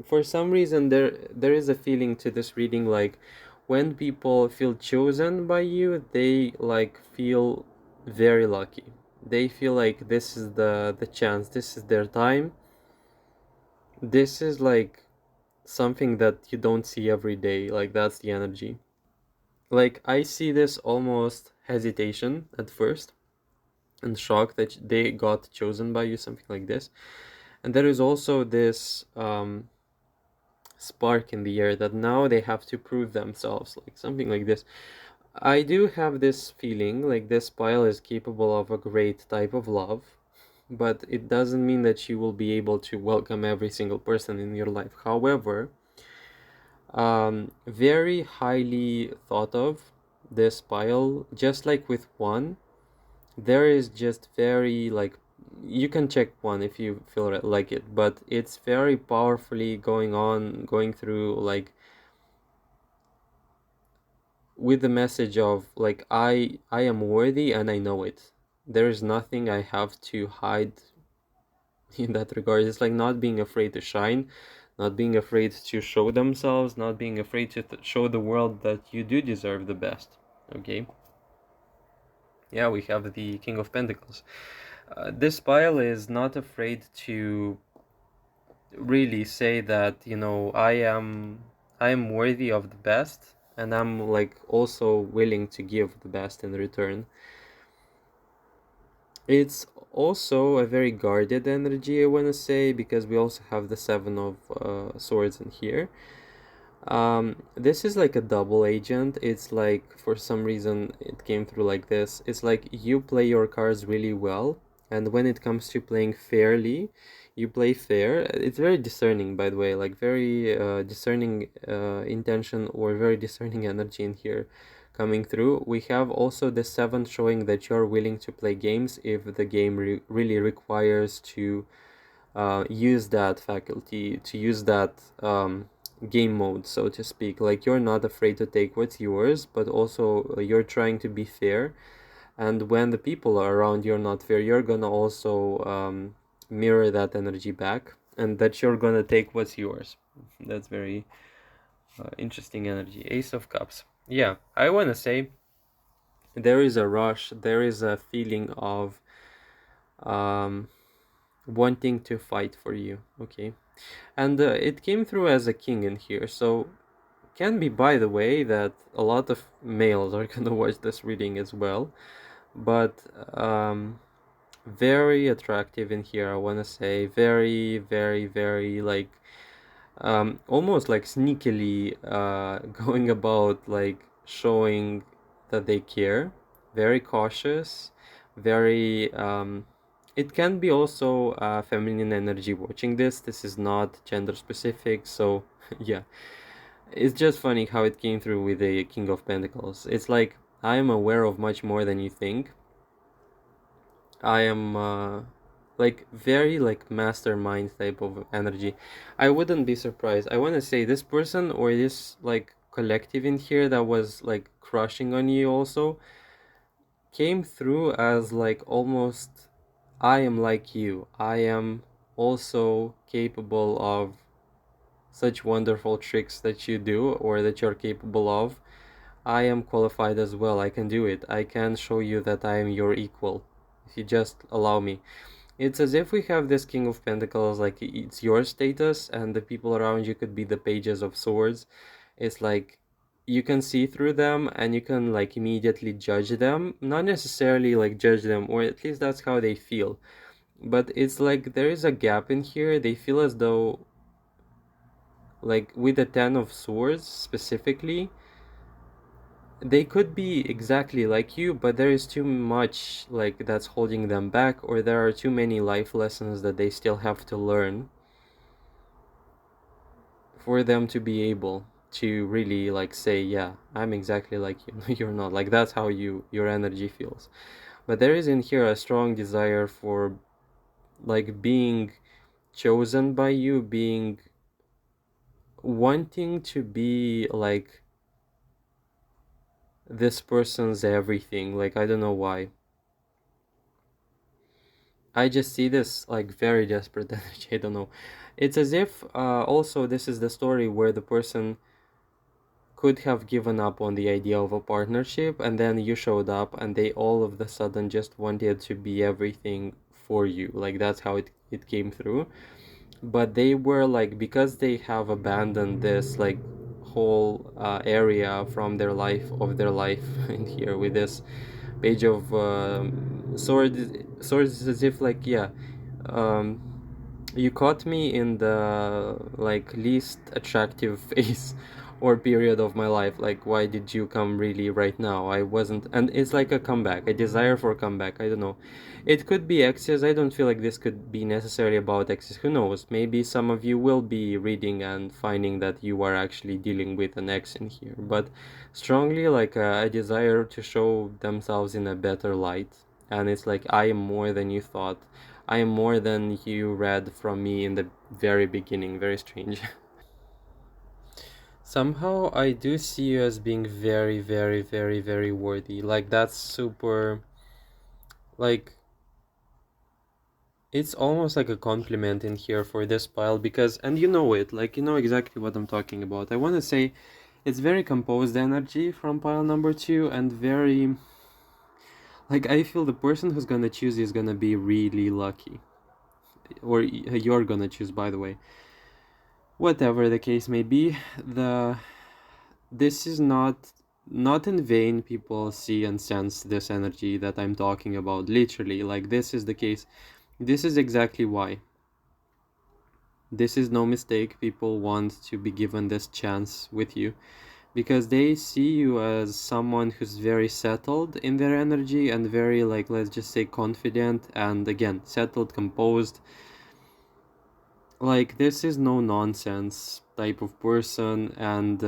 for some reason, there is a feeling to this reading like when people feel chosen by you, they like feel very lucky. They feel like this is the chance, this is their time. This is like something that you don't see every day. Like that's the energy. Like I see this almost hesitation at first and shock that they got chosen by you, something like this. And there is also this spark in the air that now they have to prove themselves, like something like this. I do have this feeling like this pile is capable of a great type of love, but it doesn't mean that you will be able to welcome every single person in your life. However, very highly thought of, this pile, just like with one, there is just very like, you can check one if you feel like it, but it's very powerfully going through like with the message of like I am worthy and I know it. There is nothing I have to hide in that regard. It's like not being afraid to shine, not being afraid to show themselves, not being afraid to show the world that you do deserve the best. Okay. Yeah, we have the King of Pentacles. This pile is not afraid to really say that, I am worthy of the best, and I'm like also willing to give the best in return. It's also a very guarded energy, I want to say, because we also have the Seven of Swords in here. This is like a double agent. It's like for some reason it came through like this. It's like you play your cards really well, and when it comes to playing fairly, you play fair. It's very discerning, by the way, like very discerning intention or very discerning energy in here coming through. We have also the seven showing that you're willing to play games if the game really requires to use that faculty, to use that game mode, so to speak. Like you're not afraid to take what's yours, but also you're trying to be fair. And when the people are around you are not fair, you're gonna also mirror that energy back, and that you're gonna take what's yours. That's very interesting energy. Ace of Cups. Yeah, I wanna say there is a rush, there is a feeling of um, wanting to fight for you. Okay, and it came through as a king in here, so can be, by the way, that a lot of males are gonna watch this reading as well, but very attractive in here, I want to say. Very, very, very, like almost like sneakily going about like showing that they care. Very cautious, very it can be also feminine energy watching this. This is not gender specific, so yeah. It's just funny how it came through with the King of Pentacles. It's like I am aware of much more than you think. I am like very like mastermind type of energy. I wouldn't be surprised. I want to say this person or this like collective in here that was like crushing on you also came through as like almost I am like you. I am also capable of such wonderful tricks that you do or that you're capable of. I am qualified as well. I can do it. I can show you that I am your equal if you just allow me. It's as if we have this King of Pentacles, like it's your status, and the people around you could be the Pages of Swords. It's like you can see through them and you can like immediately judge them. Not necessarily like judge them, or at least that's how they feel. But it's like there is a gap in here. They feel as though, like with the Ten of Swords specifically, they could be exactly like you, but there is too much like that's holding them back, or there are too many life lessons that they still have to learn for them to be able to really like say, yeah, I'm exactly like you. You're not. Like that's how your energy feels. But there is in here a strong desire for like being chosen by you, being wanting to be like this person's everything. Like I don't know why. I just see this like very desperate energy. I don't know. It's as if also this is the story where the person could have given up on the idea of a partnership, and then you showed up and they all of the sudden just wanted to be everything for you. Like that's how it came through. But they were like, because they have abandoned this like whole area from their life in here with this Page of swords is as if like, yeah, um you caught me in the like least attractive phase or period of my life. Like why did you come really right now? I wasn't. And it's like a comeback, a desire for a comeback. I don't know, it could be exes. I don't feel like this could be necessarily about exes. Who knows, maybe some of you will be reading and finding that you are actually dealing with an ex in here, but strongly like a desire to show themselves in a better light. And it's like, I am more than you thought. I am more than you read from me in the very beginning. Very strange. Somehow I do see you as being very, very, very, very worthy. Like that's super, like it's almost like a compliment in here for this pile because, and you know it, like you know exactly what I'm talking about. I want to say it's very composed energy from pile number two and very, like I feel the person who's gonna choose is gonna be really lucky. Or you're gonna choose, by the way. Whatever the case may be, this is not in vain people see and sense this energy that I'm talking about, literally. Like this is the case. This is exactly why. This is no mistake. People want to be given this chance with you because they see you as someone who's very settled in their energy and very, like, let's just say confident and again settled, composed. Like this is no nonsense type of person, and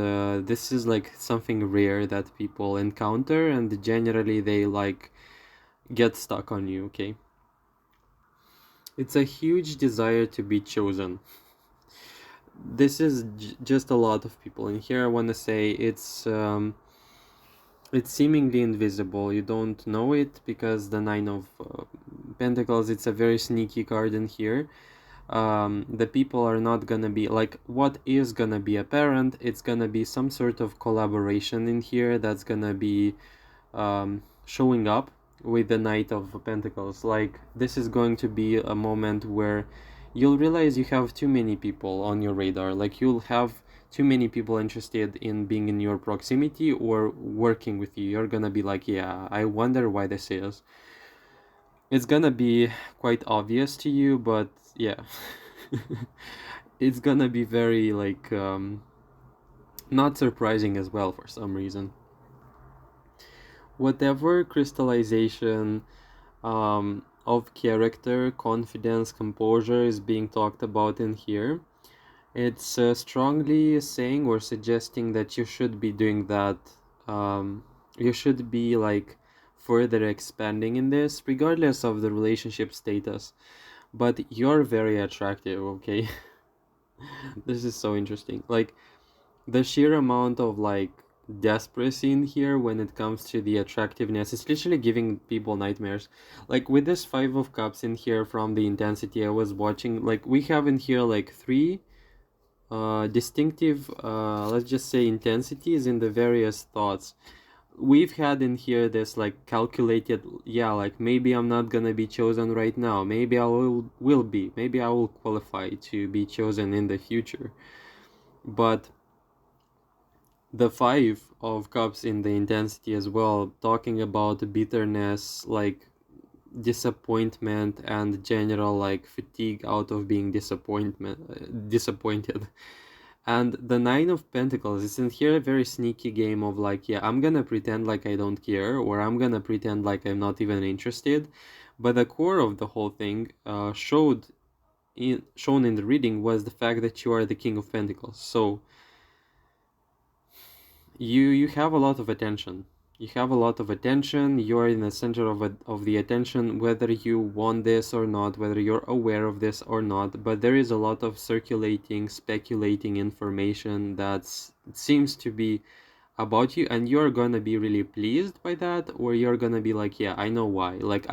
this is like something rare that people encounter, and generally they like get stuck on you. Okay, it's a huge desire to be chosen. This is just a lot of people in here. I want to say it's seemingly invisible. You don't know it because the Nine of Pentacles, it's a very sneaky card in here. The people are not gonna be like, what is gonna be apparent, it's gonna be some sort of collaboration in here that's gonna be showing up with the Knight of Pentacles. Like this is going to be a moment where you'll realize you have too many people on your radar. Like you'll have too many people interested in being in your proximity or working with you. You're gonna be like, yeah, I wonder why this is. It's gonna be quite obvious to you, but yeah. It's gonna be very like not surprising as well for some reason. Whatever crystallization of character, confidence, composure is being talked about in here, it's strongly saying or suggesting that you should be doing that. You should be like further expanding in this, regardless of the relationship status. But you're very attractive, okay? This is so interesting. Like the sheer amount of like desperation in here when it comes to the attractiveness, it's literally giving people nightmares. Like with this Five of Cups in here from the intensity I was watching, like we have in here like three distinctive let's just say intensities in the various thoughts. We've had in here this like calculated, yeah, like maybe I'm not gonna be chosen right now, maybe I will be, maybe I will qualify to be chosen in the future. But the Five of Cups in the intensity as well, talking about bitterness, like disappointment and general like fatigue out of being disappointed. And the Nine of Pentacles is in here a very sneaky game of like, yeah, I'm gonna pretend like I don't care, or I'm gonna pretend like I'm not even interested. But the core of the whole thing shown in the reading was the fact that you are the King of Pentacles. So you have a lot of attention. You have a lot of attention. You're in the center of the attention, whether you want this or not, whether you're aware of this or not. But there is a lot of circulating, speculating information that seems to be about you, and you're gonna be really pleased by that, or you're gonna be like, yeah, I know why. Like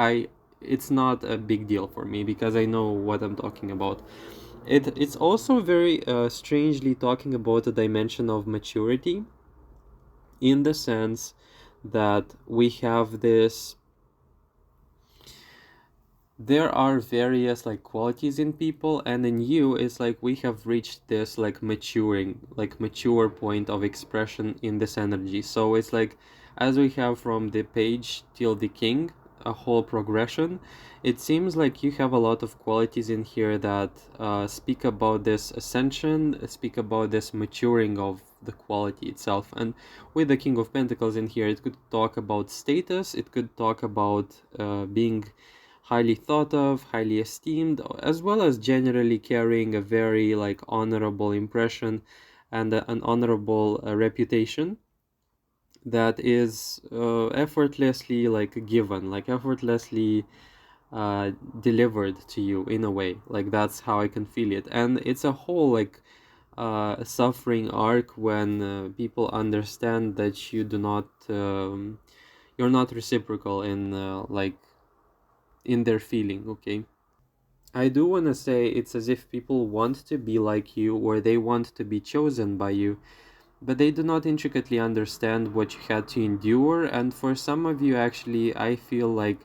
it's not a big deal for me because I know what I'm talking about. It's also very strangely talking about a dimension of maturity, in the sense that we have this, there are various like qualities in people, and in you it's like we have reached this like mature point of expression in this energy. So it's like, as we have from the Page till the King, a whole progression, it seems like you have a lot of qualities in here that speak about this ascension, speak about this maturing of the quality itself. And with the King of Pentacles in here, it could talk about status, it could talk about being highly thought of, highly esteemed, as well as generally carrying a very like honorable impression and an honorable reputation that is effortlessly like given, like effortlessly delivered to you in a way. Like that's how I can feel it. And it's a whole like suffering arc when people understand that you do not you're not reciprocal in like in their feeling. Okay, I do want to say it's as if people want to be like you, or they want to be chosen by you, but they do not intricately understand what you had to endure. And for some of you, actually, I feel like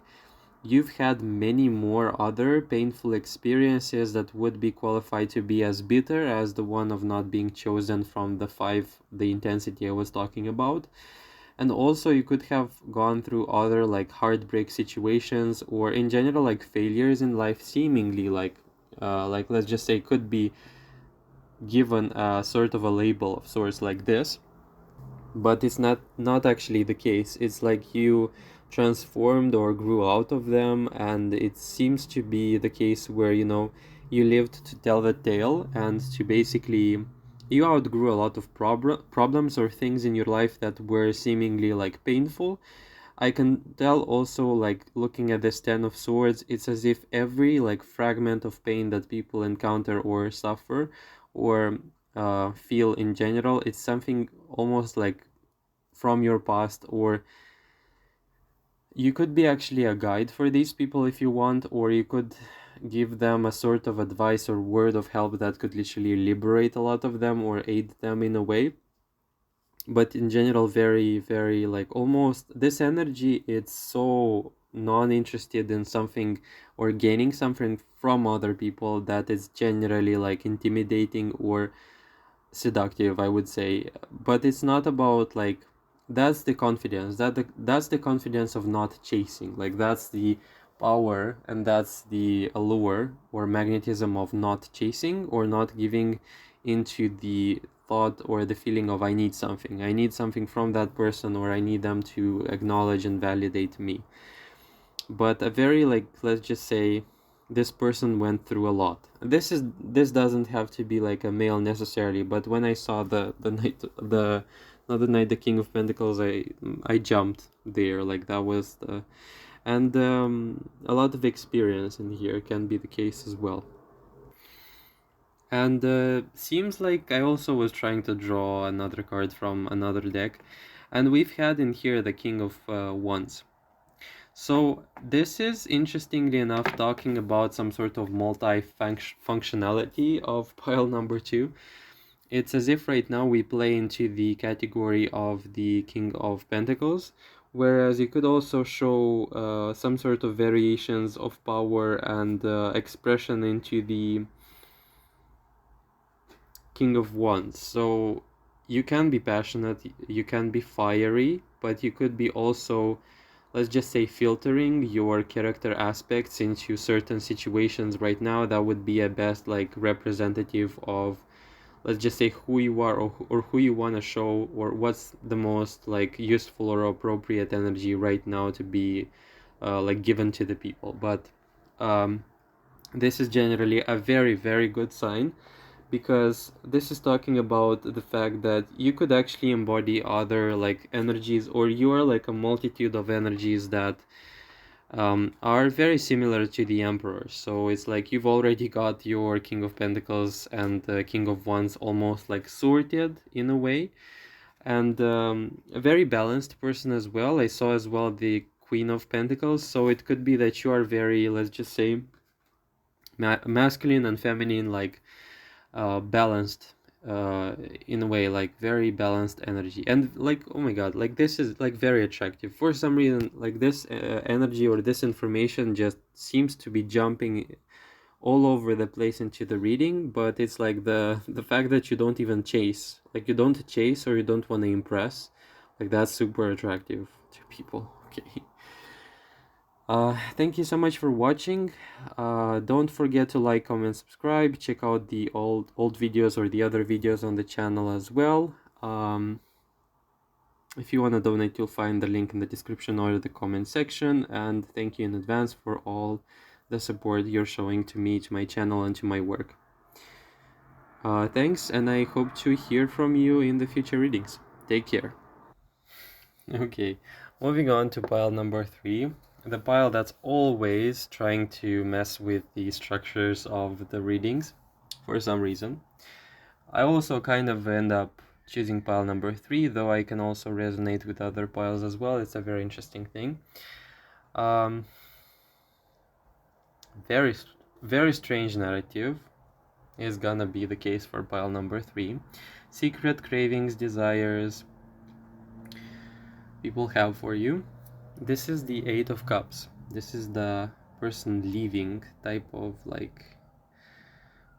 you've had many more other painful experiences that would be qualified to be as bitter as the one of not being chosen from the five, the intensity I was talking about. And also, you could have gone through other like heartbreak situations, or in general like failures in life, seemingly like let's just say could be given a sort of a label of sorts like this, but it's not actually the case. It's like you transformed or grew out of them, and it seems to be the case where, you know, you lived to tell the tale, and to basically you outgrew a lot of problems or things in your life that were seemingly like painful. I can tell also, like looking at this Ten of Swords, it's as if every like fragment of pain that people encounter or suffer or feel in general, it's something almost like from your past, or you could be actually a guide for these people if you want, or you could give them a sort of advice or word of help that could literally liberate a lot of them or aid them in a way. But in general, very very like almost this energy, it's so non-interested in something or gaining something from other people that is generally like intimidating or seductive, I would say. But it's not about like, that's the confidence, that's the confidence of not chasing, like that's the power, and that's the allure or magnetism of not chasing or not giving into the thought or the feeling of I need something from that person, or I need them to acknowledge and validate me. But a very like, let's just say this person went through a lot. This doesn't have to be like a male necessarily, but when I saw the knight, the not the knight, the king of pentacles, I jumped there, like that was the, and a lot of experience in here can be the case as well. And seems like I also was trying to draw another card from another deck, and we've had in here the king of wands. So this is, interestingly enough, talking about some sort of multi-functionality of pile number two. It's as if right now we play into the category of the King of Pentacles, whereas you could also show some sort of variations of power and expression into the King of Wands. So you can be passionate, you can be fiery, but you could be also, let's just say, filtering your character aspects into certain situations right now. That would be a best like representative of, let's just say, who you are, or who you want to show, or what's the most like useful or appropriate energy right now to be like given to the people. But this is generally a very very good sign, because this is talking about the fact that you could actually embody other like energies, or you are like a multitude of energies that are very similar to the Emperor. So it's like you've already got your King of Pentacles and King of Wands almost like sorted in a way, and a very balanced person as well. I saw as well the Queen of Pentacles, so it could be that you are very, let's just say, masculine and feminine, like balanced in a way, like very balanced energy. And like, oh my god, like this is like very attractive for some reason. Like this energy or this information just seems to be jumping all over the place into the reading. But it's like the fact that you don't even chase, like you don't chase or you don't want to impress, like that's super attractive to people. Okay. Thank you so much for watching. Don't forget to like, comment, subscribe. Check out the old videos or the other videos on the channel as well. If you want to donate, you'll find the link in the description or the comment section. And thank you in advance for all the support you're showing to me, to my channel, and to my work. Thanks, and I hope to hear from you in the future readings. Take care. Okay, moving on to pile number three. The pile that's always trying to mess with the structures of the readings for some reason. I also kind of end up choosing pile number 3, though I can also resonate with other piles as well. It's a very interesting thing. Um, very, very strange narrative is gonna be the case for pile number 3. Secret cravings, desires people have for you. This is the Eight of Cups. This is the person leaving type of like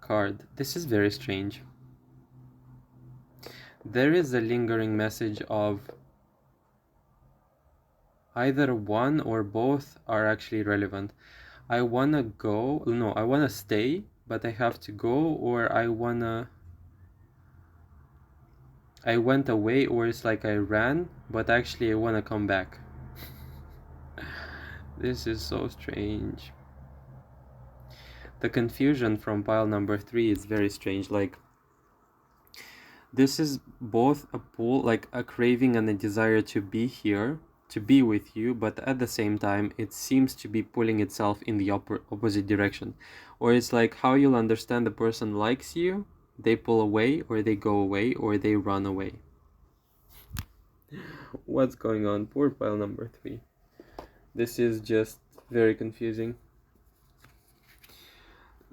card. This is very strange. There is a lingering message of either one or both are actually relevant. I wanna go, no, I wanna stay, but I have to go, or I went away, or it's like I ran, but actually I wanna come back. This is so strange. The confusion from pile number 3 is very strange. Like, this is both a pull, like a craving and a desire to be here, to be with you, but at the same time, it seems to be pulling itself in the opposite direction. Or it's like how you'll understand the person likes you, they pull away, or they go away, or they run away. What's going on? Poor pile number 3. This is just very confusing.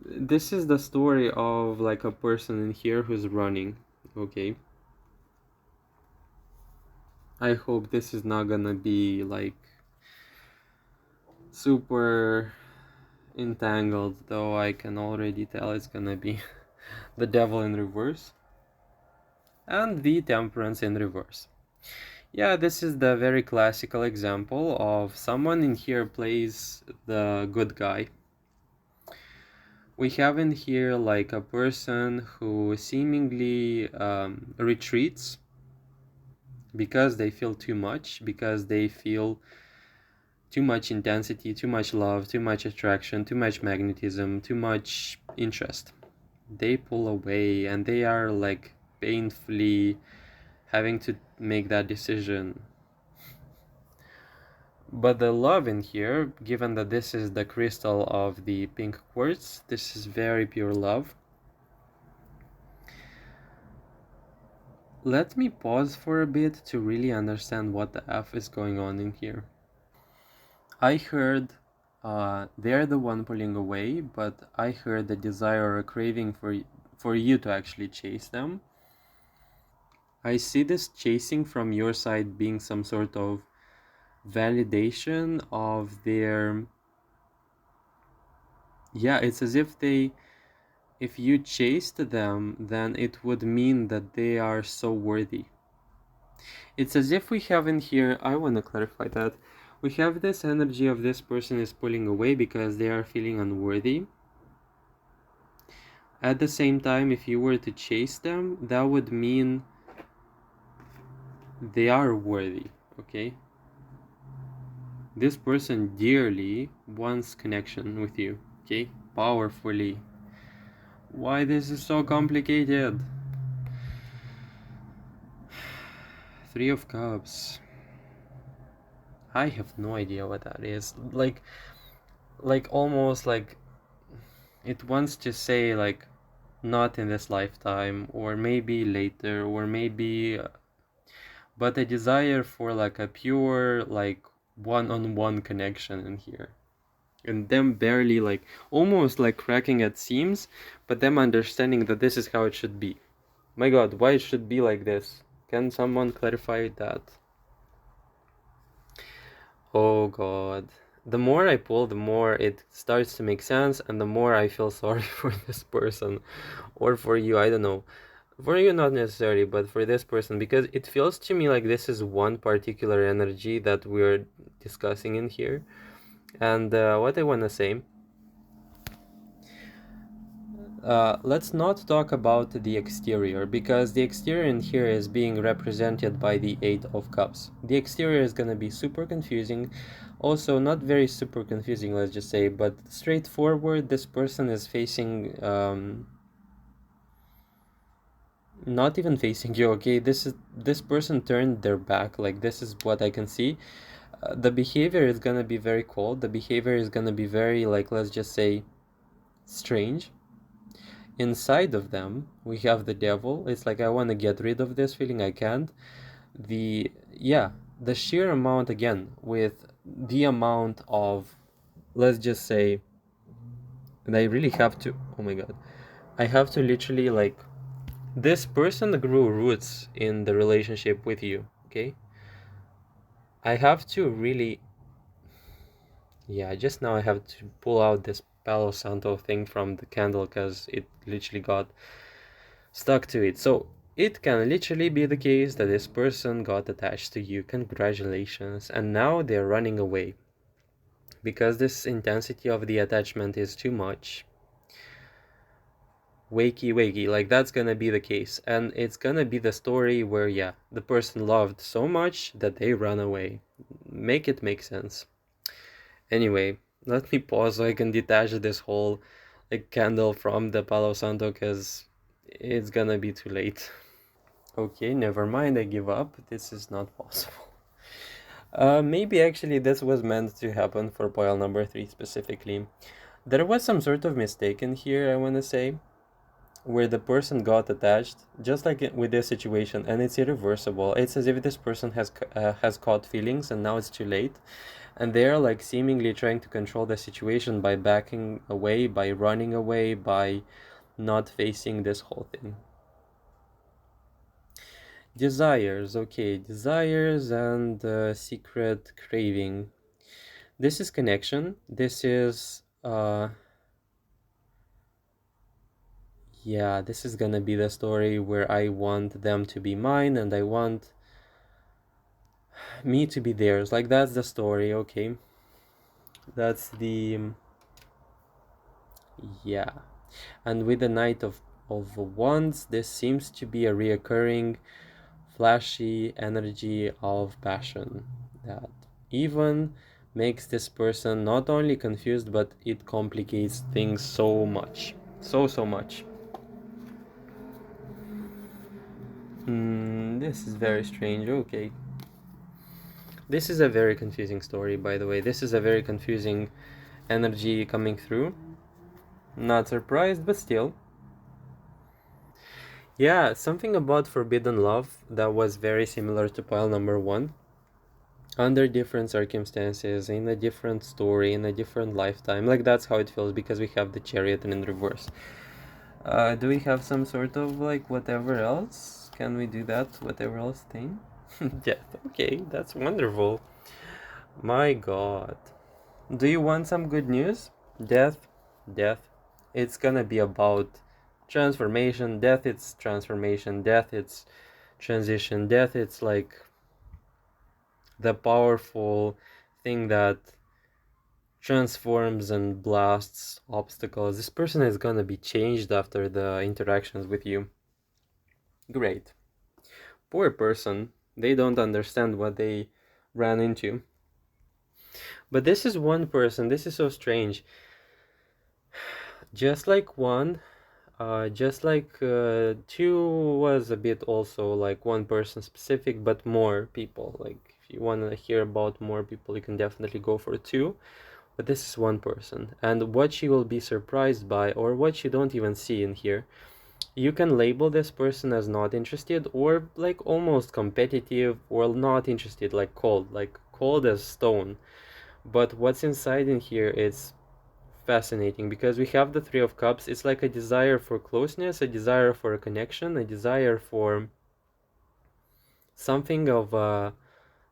This is the story of like a person in here who's running, okay? I hope this is not gonna be like super entangled, though I can already tell it's gonna be the devil in reverse and the temperance in reverse. Yeah, this is the very classical example of someone in here plays the good guy. We have in here like a person who seemingly retreats because they feel too much, because they feel too much intensity, too much love, too much attraction, too much magnetism, too much interest. They pull away and they are like painfully having to make that decision. But the love in here, given that this is the crystal of the pink quartz, this is very pure love. Let me pause for a bit to really understand what the F is going on in here. I heard they're the one pulling away, but I heard a desire or a craving for you to actually chase them. I see this chasing from your side being some sort of validation of their, yeah, it's as if if you chased them, then it would mean that they are so worthy. It's as if we have in here, I want to clarify that, we have this energy of this person is pulling away because they are feeling unworthy. At the same time, if you were to chase them, that would mean they are worthy, okay? This person dearly wants connection with you, okay? Powerfully. Why this is so complicated? Three of Cups. I have no idea what that is. Like almost like it wants to say like not in this lifetime, or maybe later, or maybe but a desire for like a pure like one-on-one connection in here, and them barely like almost like cracking at seams, but them understanding that this is how it should be. My god, why it should be like this? Can someone clarify that? Oh god, the more I pull, the more it starts to make sense, and the more I feel sorry for this person, or for you, I don't know. For you, not necessarily, but for this person, because it feels to me like this is one particular energy that we're discussing in here. And what I want to say, let's not talk about the exterior, because the exterior in here is being represented by the Eight of Cups. The exterior is going to be super confusing. Also, not very super confusing, let's just say, but straightforward. This person is facing not even facing you, okay? This person turned their back, like this is what I can see. The behavior is gonna be very cold. The behavior is gonna be very, like, let's just say strange. inside of them we have the devil. It's like I want to get rid of this feeling, I can't. The sheer amount, again, with the amount of, let's just say, and I really have to, oh my god, I have to literally, like, this person grew roots in the relationship with you, okay? I have to really, yeah, just now I have to pull out this Palo Santo thing from the candle because it literally got stuck to it. So it can literally be the case that this person got attached to you. Congratulations. And now they're running away because this intensity of the attachment is too much. Wakey, like that's gonna be the case. And it's gonna be the story where, yeah, the person loved so much that they run away. Make it make sense. Anyway, let me pause so I can detach this whole like candle from the Palo Santo because it's gonna be too late. Okay, never mind, I give up. This is not possible. Maybe actually this was meant to happen for pile number 3 specifically. There was some sort of mistake in here, I want to say, where the person got attached, just like with this situation, and it's irreversible. It's as if this person has caught feelings and now it's too late, and they're like seemingly trying to control the situation by backing away, by running away, by not facing this whole thing. Desires, okay, desires and secret craving. This is connection. This is, yeah, this is gonna be the story where I want them to be mine and I want me to be theirs. Like, that's the story, okay? That's the, yeah. And with the Knight of Wands, this seems to be a reoccurring flashy energy of passion that even makes this person not only confused, but it complicates things so much. So much. This is very strange. Okay. This is a very confusing story, by the way. This is a very confusing energy coming through. Not surprised, but still. Yeah, something about forbidden love that was very similar to pile number 1. Under different circumstances, in a different story, in a different lifetime. Like, that's how it feels because we have the chariot and in reverse. Do we have some sort of, like, whatever else? Can we do that whatever else thing? Death. Okay, that's wonderful. My god. Do you want some good news? Death. Death. It's gonna be about transformation. Death, it's transformation. Death, it's transition. Death, it's like the powerful thing that transforms and blasts obstacles. This person is gonna be changed after the interactions with you. Great. Poor person. They don't understand what they ran into. But this is one person. This is so strange. Just like one, just like 2 was a bit also like one person specific, but more people. Like, if you want to hear about more people, you can definitely go for 2. But this is one person, and what you will be surprised by, or what you don't even see in here, you can label this person as not interested, or like almost competitive, or not interested, like cold as stone. But what's inside in here is fascinating because we have the 3 of Cups. It's like a desire for closeness, a desire for a connection, a desire for something of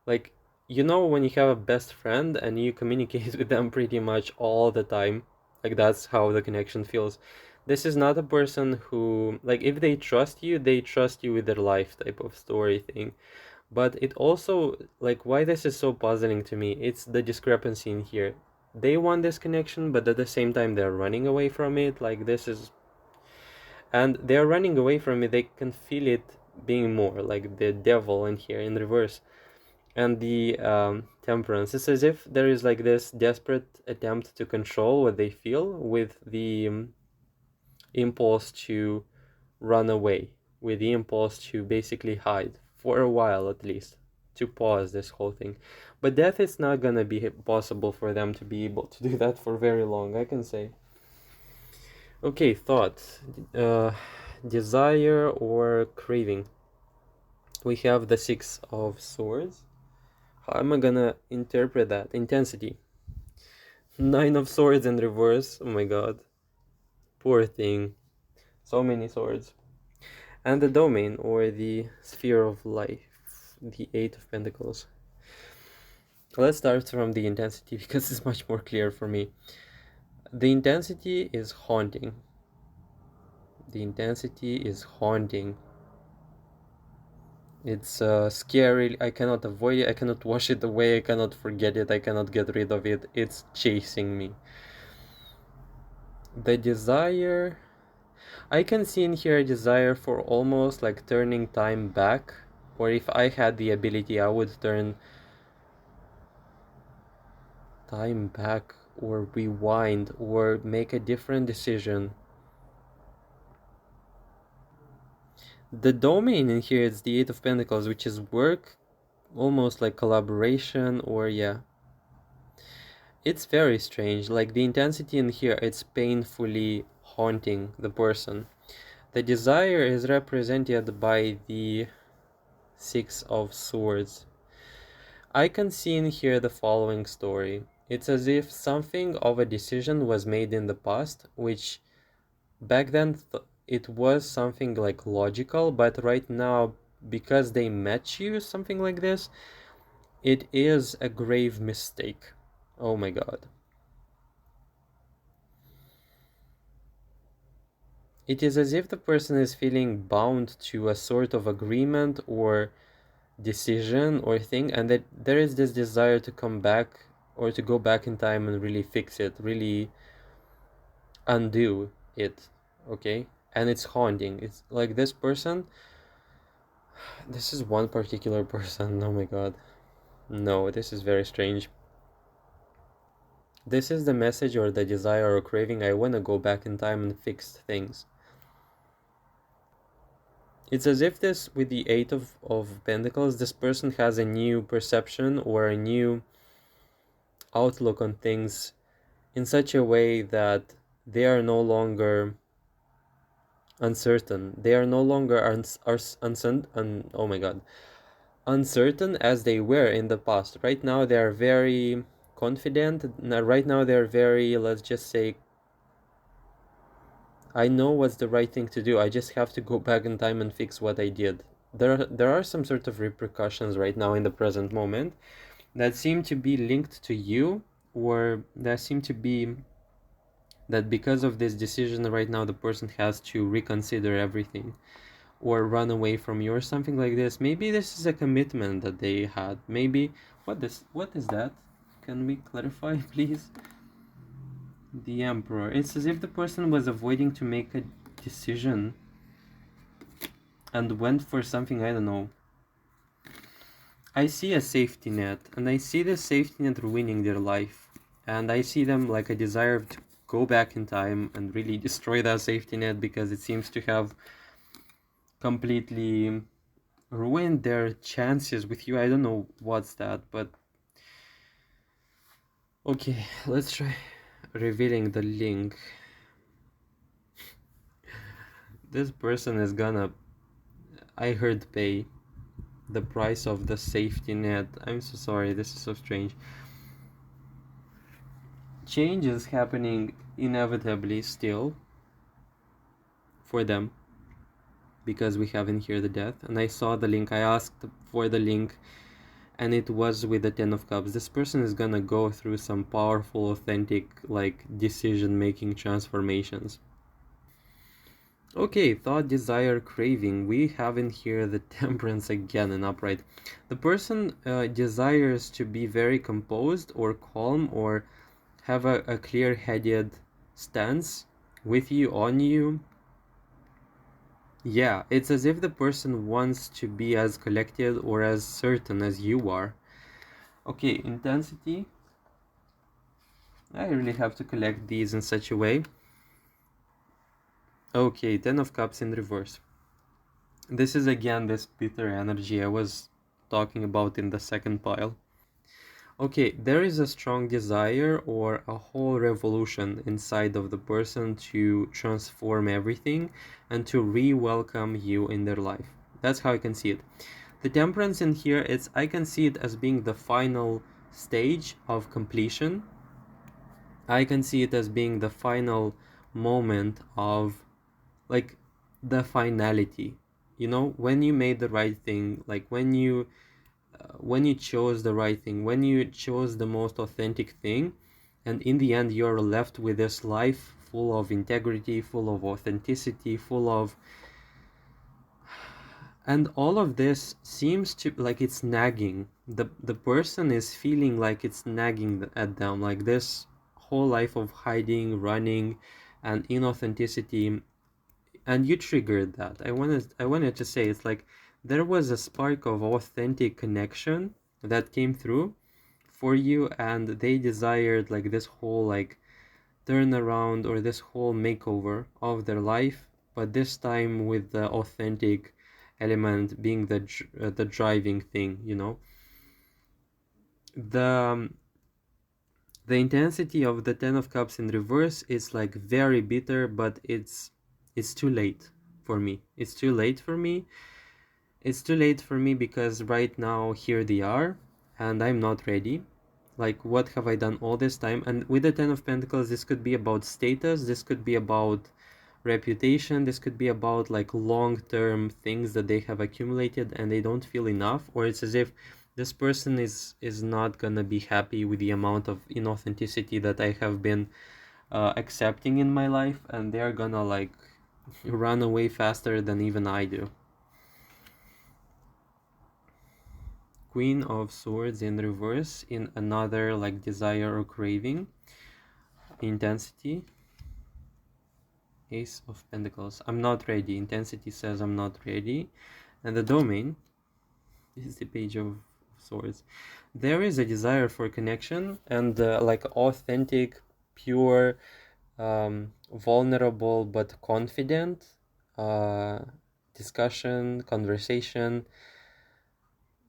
like, when you have a best friend and you communicate with them pretty much all the time, like that's how the connection feels. This is not a person who, like, if they trust you with their life type of story thing. But it also, like, why this is so puzzling to me, it's the discrepancy in here. They want this connection, but at the same time they're running away from it. Like, this is, and they're running away from it, they can feel it being more like the devil in here in reverse. And the temperance, it's as if there is like this desperate attempt to control what they feel with the impulse to run away, with the impulse to basically hide for a while at least, to pause this whole thing. But death, is not gonna be possible for them to be able to do that for very long, I can say. Okay, thought. Desire or craving. We have the Six of Swords. How am I gonna interpret that? Intensity. Nine of Swords in reverse. Oh my god. Poor thing. So many swords. And the domain, or the sphere of life. The Eight of Pentacles. Let's start from the intensity because it's much more clear for me. The intensity is haunting. The intensity is haunting. It's scary. I cannot avoid it. I cannot wash it away. I cannot forget it. I cannot get rid of it. It's chasing me. The desire. I can see in here a desire for almost like turning time back. Or if I had the ability, I would turn time back or rewind or make a different decision. The domain in here is the Eight of Pentacles, which is work, almost like collaboration, or yeah. It's very strange, like the intensity in here, it's painfully haunting the person. The desire is represented by the Six of Swords. I can see in here the following story. It's as if something of a decision was made in the past, which back then it was something like logical, but right now, because they met you, something like this, it is a grave mistake. Oh my god. It is as if the person is feeling bound to a sort of agreement or decision or thing, and that there is this desire to come back or to go back in time and really fix it, really undo it, okay? And it's haunting. It's like this person, this is one particular person, oh my god. No, this is very strange. This is the message or the desire or craving. I want to go back in time and fix things. It's as if this, with the Eight of Pentacles, this person has a new perception or a new outlook on things in such a way that they are no longer uncertain. They are no longer oh my god, uncertain as they were in the past. Right now they are very confident. Right now they're very, let's just say, I know what's the right thing to do. I just have to go back in time and fix what I did. There are some sort of repercussions right now in the present moment that seem to be linked to you, or that seem to be that because of this decision right now the person has to reconsider everything or run away from you or something like this. Maybe this is a commitment that they had. Maybe what is that? Can we clarify, please? The Emperor. It's as if the person was avoiding to make a decision and went for something, I don't know. I see a safety net, and I see the safety net ruining their life. And I see them like a desire to go back in time and really destroy that safety net because it seems to have completely ruined their chances with you. I don't know what's that, but okay, let's try revealing the link. This person is gonna, I heard, pay the price of the safety net. I'm so sorry, this is so strange. Change is happening inevitably still for them because we have in here the death. And I saw the link, I asked for the link, and it was with the Ten of Cups. This person is gonna go through some powerful, authentic, like, decision-making transformations. Okay, thought, desire, craving. We have in here the Temperance again in upright. The person desires to be very composed or calm or have a clear-headed stance with you, on you. Yeah, it's as if the person wants to be as collected or as certain as you are. Okay, intensity. I really have to collect these in such a way. Okay, Ten of Cups in reverse. This is again this bitter energy I was talking about in the second pile. Okay, there is a strong desire or a whole revolution inside of the person to transform everything and to re-welcome you in their life. That's how I can see it. The temperance in here, it's I can see it as being the final stage of completion. I can see it as being the final moment of like the finality. You know, when you made the right thing, like when you chose the right thing, when you chose the most authentic thing, and in the end you're left with this life full of integrity, full of authenticity, full of, and all of this seems to like it's nagging. The person is feeling like it's nagging at them, like this whole life of hiding, running, and inauthenticity, and you triggered that. I wanted to say it's like there was a spark of authentic connection that came through for you, and they desired like this whole like turnaround or this whole makeover of their life, but this time with the authentic element being the driving thing, you know. The um, the intensity of the 10 of cups in reverse is like very bitter, but it's too late for me. It's too late for me. It's too late for me because right now here they are and I'm not ready. Like, what have I done all this time? And with the 10 of Pentacles, this could be about status, this could be about reputation, this could be about like long-term things that they have accumulated and they don't feel enough, or it's as if this person is not gonna be happy with the amount of inauthenticity that I have been accepting in my life, and they're gonna like run away faster than even I do. Queen of Swords in reverse in another like desire or craving. Intensity. Ace of Pentacles. I'm not ready. Intensity says I'm not ready. And the domain is the Page of Swords. There is a desire for connection and like authentic, pure, vulnerable but confident uh, discussion, conversation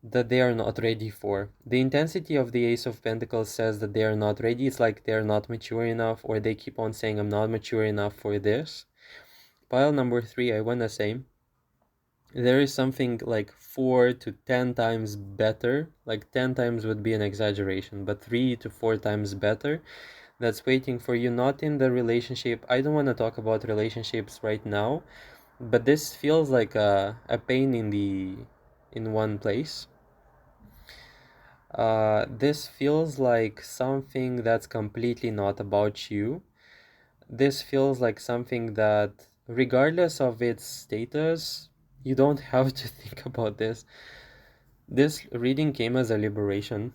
that they are not ready for. The intensity of the Ace of Pentacles says that they are not ready. It's like they're not mature enough, or they keep on saying, I'm not mature enough for this. Pile number 3, I want to say, there is something like 4 to 10 times better. Like 10 times would be an exaggeration, but 3 to 4 times better that's waiting for you, not in the relationship. I don't want to talk about relationships right now, but this feels like a pain in one place. This feels like something that's completely not about you. This feels like something that, regardless of its status, you don't have to think about this. This reading came as a liberation.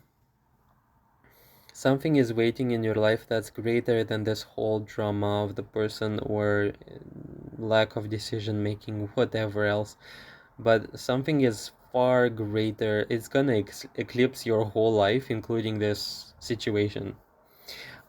Something is waiting in your life that's greater than this whole drama of the person or lack of decision making, whatever else. But something is far greater. It's gonna eclipse your whole life, including this situation.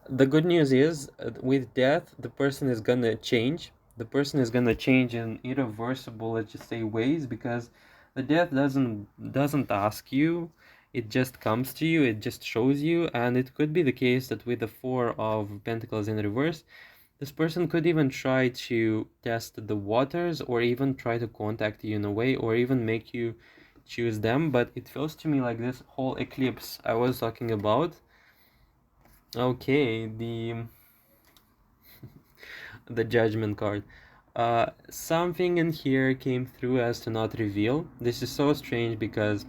The good news is, with death, the person is gonna change. The person is gonna change in irreversible, let's just say, ways, because the death doesn't ask you. It just comes to you. It just shows you, and it could be the case that with the Four of Pentacles in reverse, this person could even try to test the waters, or even try to contact you in a way, or even make you choose them. But it feels to me like this whole eclipse I was talking about. Okay, the Judgment card. Something in here came through as to not reveal. This is so strange because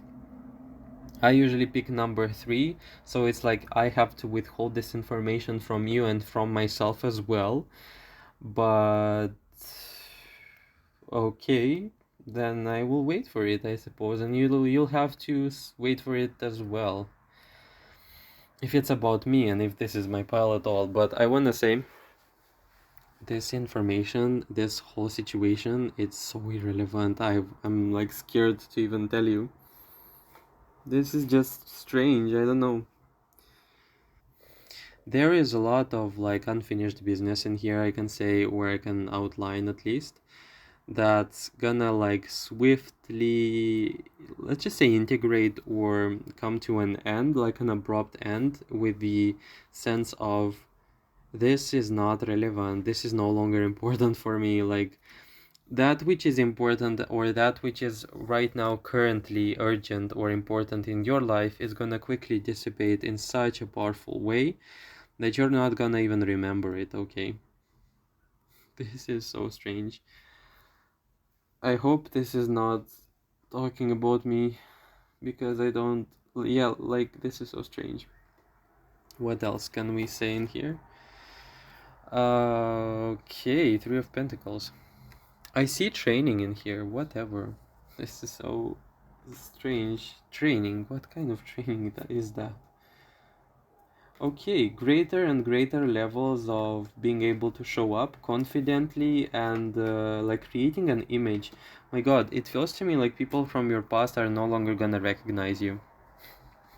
I usually pick number 3, so it's like I have to withhold this information from you and from myself as well. But okay, then I will wait for it, I suppose, and you'll have to wait for it as well. If it's about me and if this is my pile at all. But I wanna say, this information, this whole situation, it's so irrelevant. I'm like scared to even tell you. This is just strange. I don't know. There is a lot of like unfinished business in here, I can say, or I can outline at least. that's gonna like swiftly, let's just say, integrate or come to an end, like an abrupt end, with the sense of this is not relevant, this is no longer important for me. Like that which is important, or that which is right now currently urgent or important in your life, is gonna quickly dissipate in such a powerful way that you're not gonna even remember it, okay? This is so strange. I hope this is not talking about me, because I don't. Yeah, like this is so strange. What else can we say in here? Okay, Three of Pentacles. I see training in here, whatever. This is so strange. Training? What kind of training is that? Okay, greater and greater levels of being able to show up confidently and like creating an image. My God, it feels to me like people from your past are no longer gonna recognize you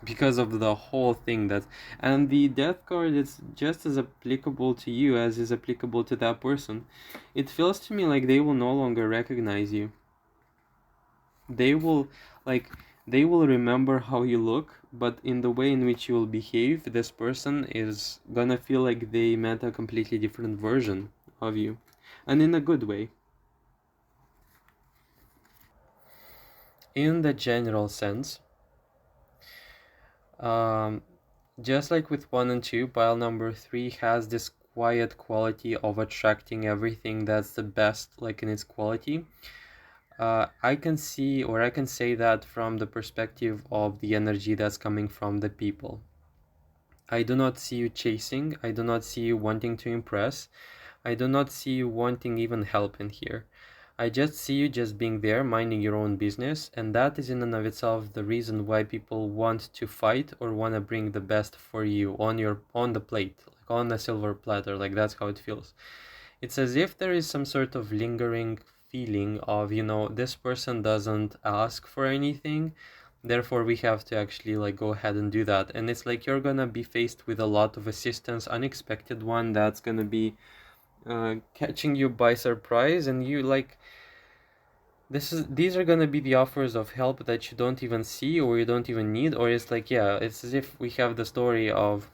because of the whole thing that. And the death card is just as applicable to you as is applicable to that person. It feels to me like they will no longer recognize you. They will, like, they will remember how you look, but in the way in which you will behave, this person is gonna feel like they met a completely different version of you, and in a good way. In the general sense, um, just like with 1 and 2, pile number 3 has this quiet quality of attracting everything that's the best, like in its quality. I can see, or I can say that from the perspective of the energy that's coming from the people. I do not see you chasing. I do not see you wanting to impress. I do not see you wanting even help in here. I just see you just being there, minding your own business, and that is in and of itself the reason why people want to fight or want to bring the best for you on the plate, like on a silver platter. Like that's how it feels. It's as if there is some sort of lingering feeling of, this person doesn't ask for anything, therefore we have to actually like go ahead and do that. And it's like you're gonna be faced with a lot of assistance, unexpected one, that's gonna be catching you by surprise, and you like, these are gonna be the offers of help that you don't even see or you don't even need. Or it's like, yeah, it's as if we have the story of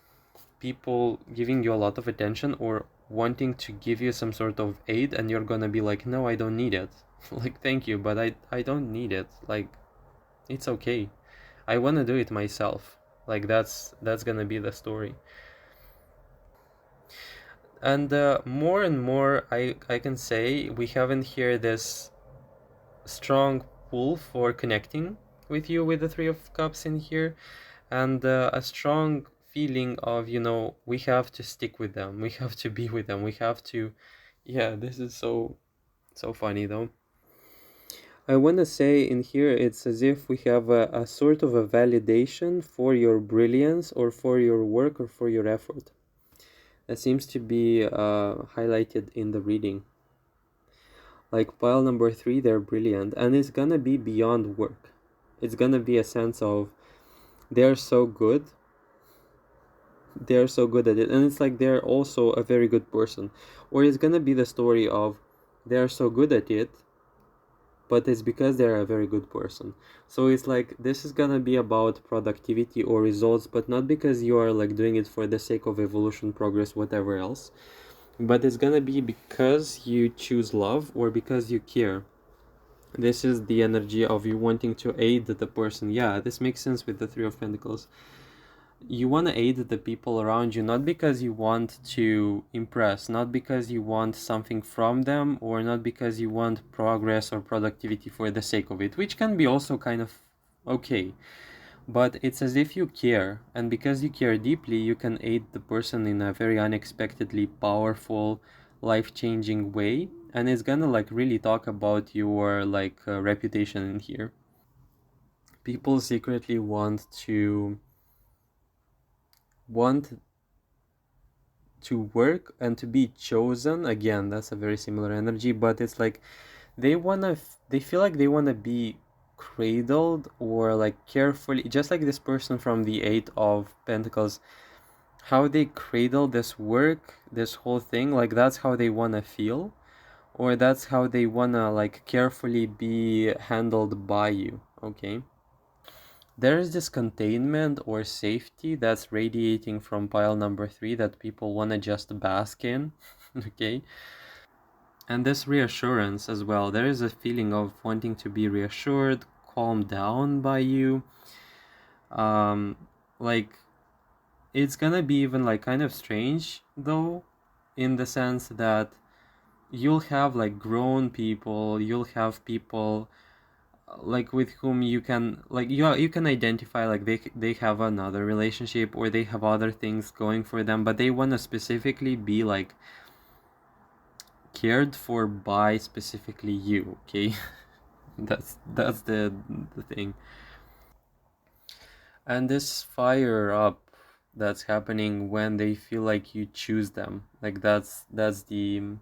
people giving you a lot of attention or wanting to give you some sort of aid, and you're gonna be like, no, I don't need it. Like, thank you, but I don't need it. Like, it's okay, I want to do it myself. Like that's gonna be the story. And more and more, I can say we have in here this strong pull for connecting with you with the Three of Cups in here, and a strong feeling of, we have to stick with them, we have to be with them, we have to. Yeah, this is so funny though. I want to say in here, it's as if we have a sort of a validation for your brilliance or for your work or for your effort. That seems to be highlighted in the reading. Like pile number 3, they're brilliant, and it's gonna be beyond work. It's gonna be a sense of they're so good, they're so good at it, and it's like they're also a very good person. Or it's gonna be the story of they're so good at it, but it's because they're a very good person. So it's like this is gonna be about productivity or results, but not because you are like doing it for the sake of evolution, progress, whatever else, but it's gonna be because you choose love or because you care. This is the energy of you wanting to aid the person. Yeah, this makes sense with the Three of Pentacles. You want to aid the people around you, not because you want to impress, not because you want something from them, or not because you want progress or productivity for the sake of it, which can be also kind of okay. But it's as if you care, and because you care deeply, you can aid the person in a very unexpectedly powerful, life-changing way, and it's gonna like really talk about your like reputation in here. People secretly want to work and to be chosen. Again, that's a very similar energy, but it's like they feel like they want to be cradled or like carefully, just like this person from the Eight of Pentacles, how they cradle this work, this whole thing, like that's how they want to feel. or that's how they wanna like carefully be handled by you, okay? There is this containment or safety that's radiating from pile number 3 that people wanna just bask in, okay? And this reassurance as well. There is a feeling of wanting to be reassured, calmed down by you. Um, like it's gonna be even like kind of strange though, in the sense that you'll have like grown people, you'll have people like with whom you can like you can identify like they have another relationship or they have other things going for them, but they want to specifically be like cared for by specifically you, okay? That's the thing. And this fire up that's happening when they feel like you choose them, like that's the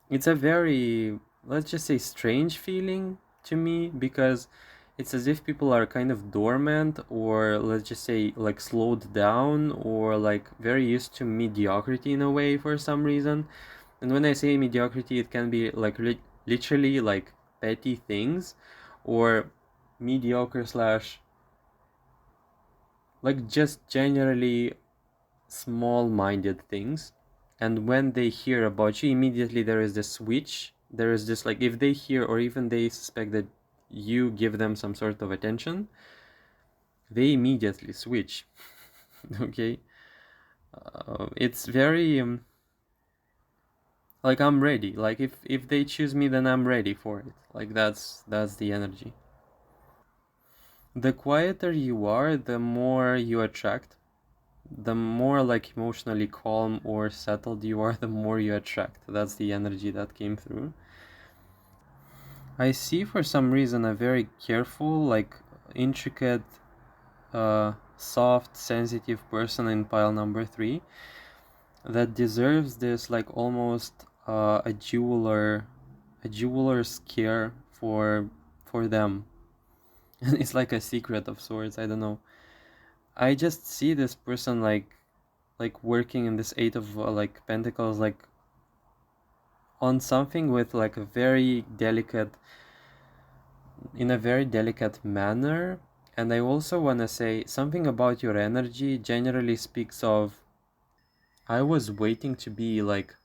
it's a very, let's just say, strange feeling to me, because it's as if people are kind of dormant, or let's just say like slowed down, or like very used to mediocrity in a way for some reason. And when I say mediocrity, it can be like literally like petty things, or mediocre slash like just generally small minded things. And when they hear about you, immediately there is this switch. There is this like, if they hear or even they suspect that you give them some sort of attention, they immediately switch. Okay. It's very like I'm ready. Like if they choose me, then I'm ready for it. Like that's the energy. The quieter you are, the more you attract. The more like emotionally calm or settled you are, the more you attract. That's the energy that came through. I see for some reason a very careful, like intricate, soft, sensitive person in pile number 3 that deserves this like almost a jeweler's care for them. And it's like a secret of sorts. I don't know. I just see this person like working in this eight of like pentacles, like on something with like a very delicate, in a very delicate manner. And I also want to say something about your energy generally speaks of, I was waiting to be like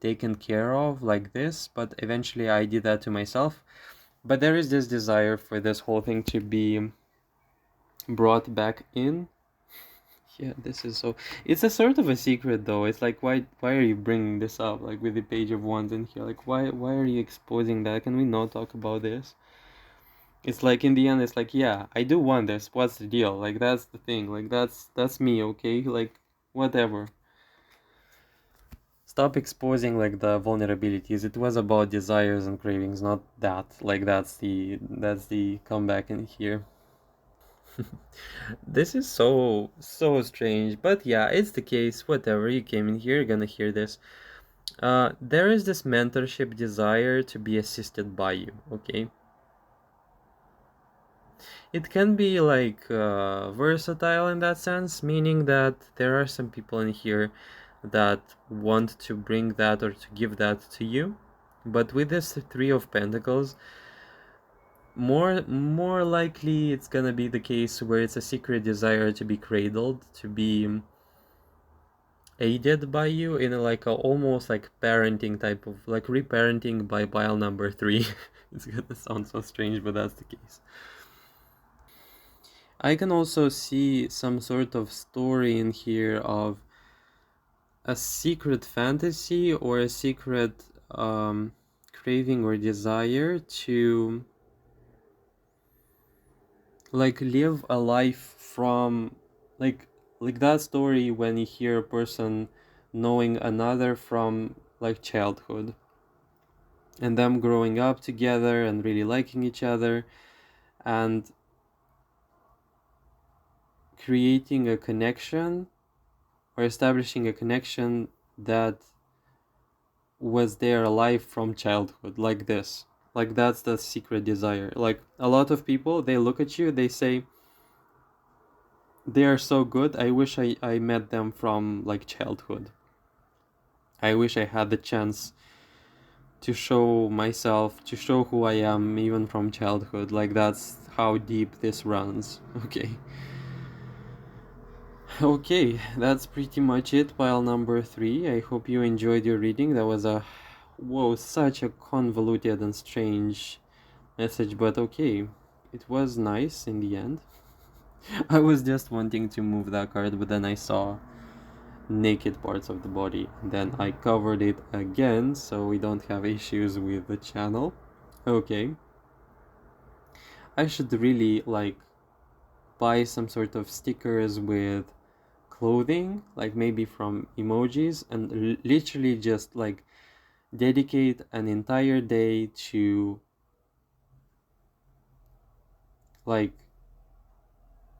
taken care of like this, but eventually I did that to myself. But there is this desire for this whole thing to be brought back in. Yeah, this is so, it's a sort of a secret though. It's like, why are you bringing this up like with the page of wands in here? Like why are you exposing that? Can we not talk about this? It's like in the end, it's like, yeah, I do want this. What's the deal? Like that's the thing. Like that's me, okay? Like whatever. Stop exposing like the vulnerabilities. It was about desires and cravings, not that. Like that's the comeback in here. This is so strange, but yeah, it's the case. Whatever, you came in here, you're gonna hear this. There is this mentorship desire to be assisted by you, okay? It can be like versatile in that sense, meaning that there are some people in here that want to bring that or to give that to you. But with this Three of Pentacles, more likely it's gonna be the case where it's a secret desire to be cradled, to be aided by you in a, like a almost like parenting type of, like reparenting by pile number 3. It's gonna sound so strange, but that's the case. I can also see some sort of story in here of a secret fantasy or a secret craving or desire to like live a life from like that story when you hear a person knowing another from like childhood and them growing up together and really liking each other and creating a connection or establishing a connection that was their life from childhood, like this. Like that's the secret desire. Like a lot of people, they look at you, they say they are so good, I wish I met them from like childhood. I wish I had the chance to show myself, to show who I am even from childhood. Like, that's how deep this runs. Okay. Okay, that's pretty much it, pile number 3. I hope you enjoyed your reading. That was a, whoa, such a convoluted and strange message, but okay. It was nice in the end. I was just wanting to move that card, but then I saw naked parts of the body. And then I covered it again, so we don't have issues with the channel. Okay. I should really, like, buy some sort of stickers with clothing, like maybe from emojis, and literally just like dedicate an entire day to like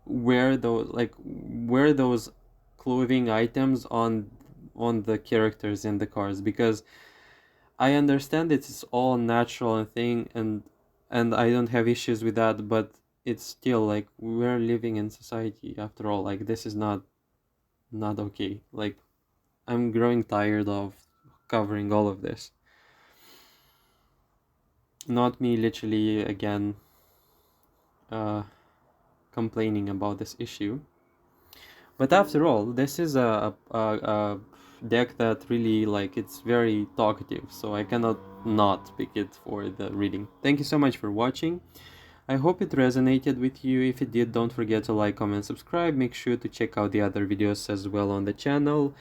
wear those clothing items on the characters in the cards, because I understand it's all natural and thing, and I don't have issues with that, but it's still like we're living in society after all. Like, this is not okay. Like, I'm growing tired of covering all of this. Not me literally again complaining about this issue. But after all, this is a deck that really, like, it's very talkative, so I cannot not pick it for the reading. Thank you so much for watching. I hope it resonated with you. If it did, don't forget to like, comment, subscribe. Make sure to check out the other videos as well on the channel.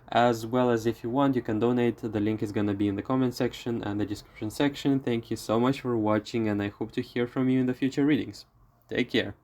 As well as, if you want, you can donate. The link is gonna be in the comment section and the description section. Thank you so much for watching, and I hope to hear from you in the future readings. Take care.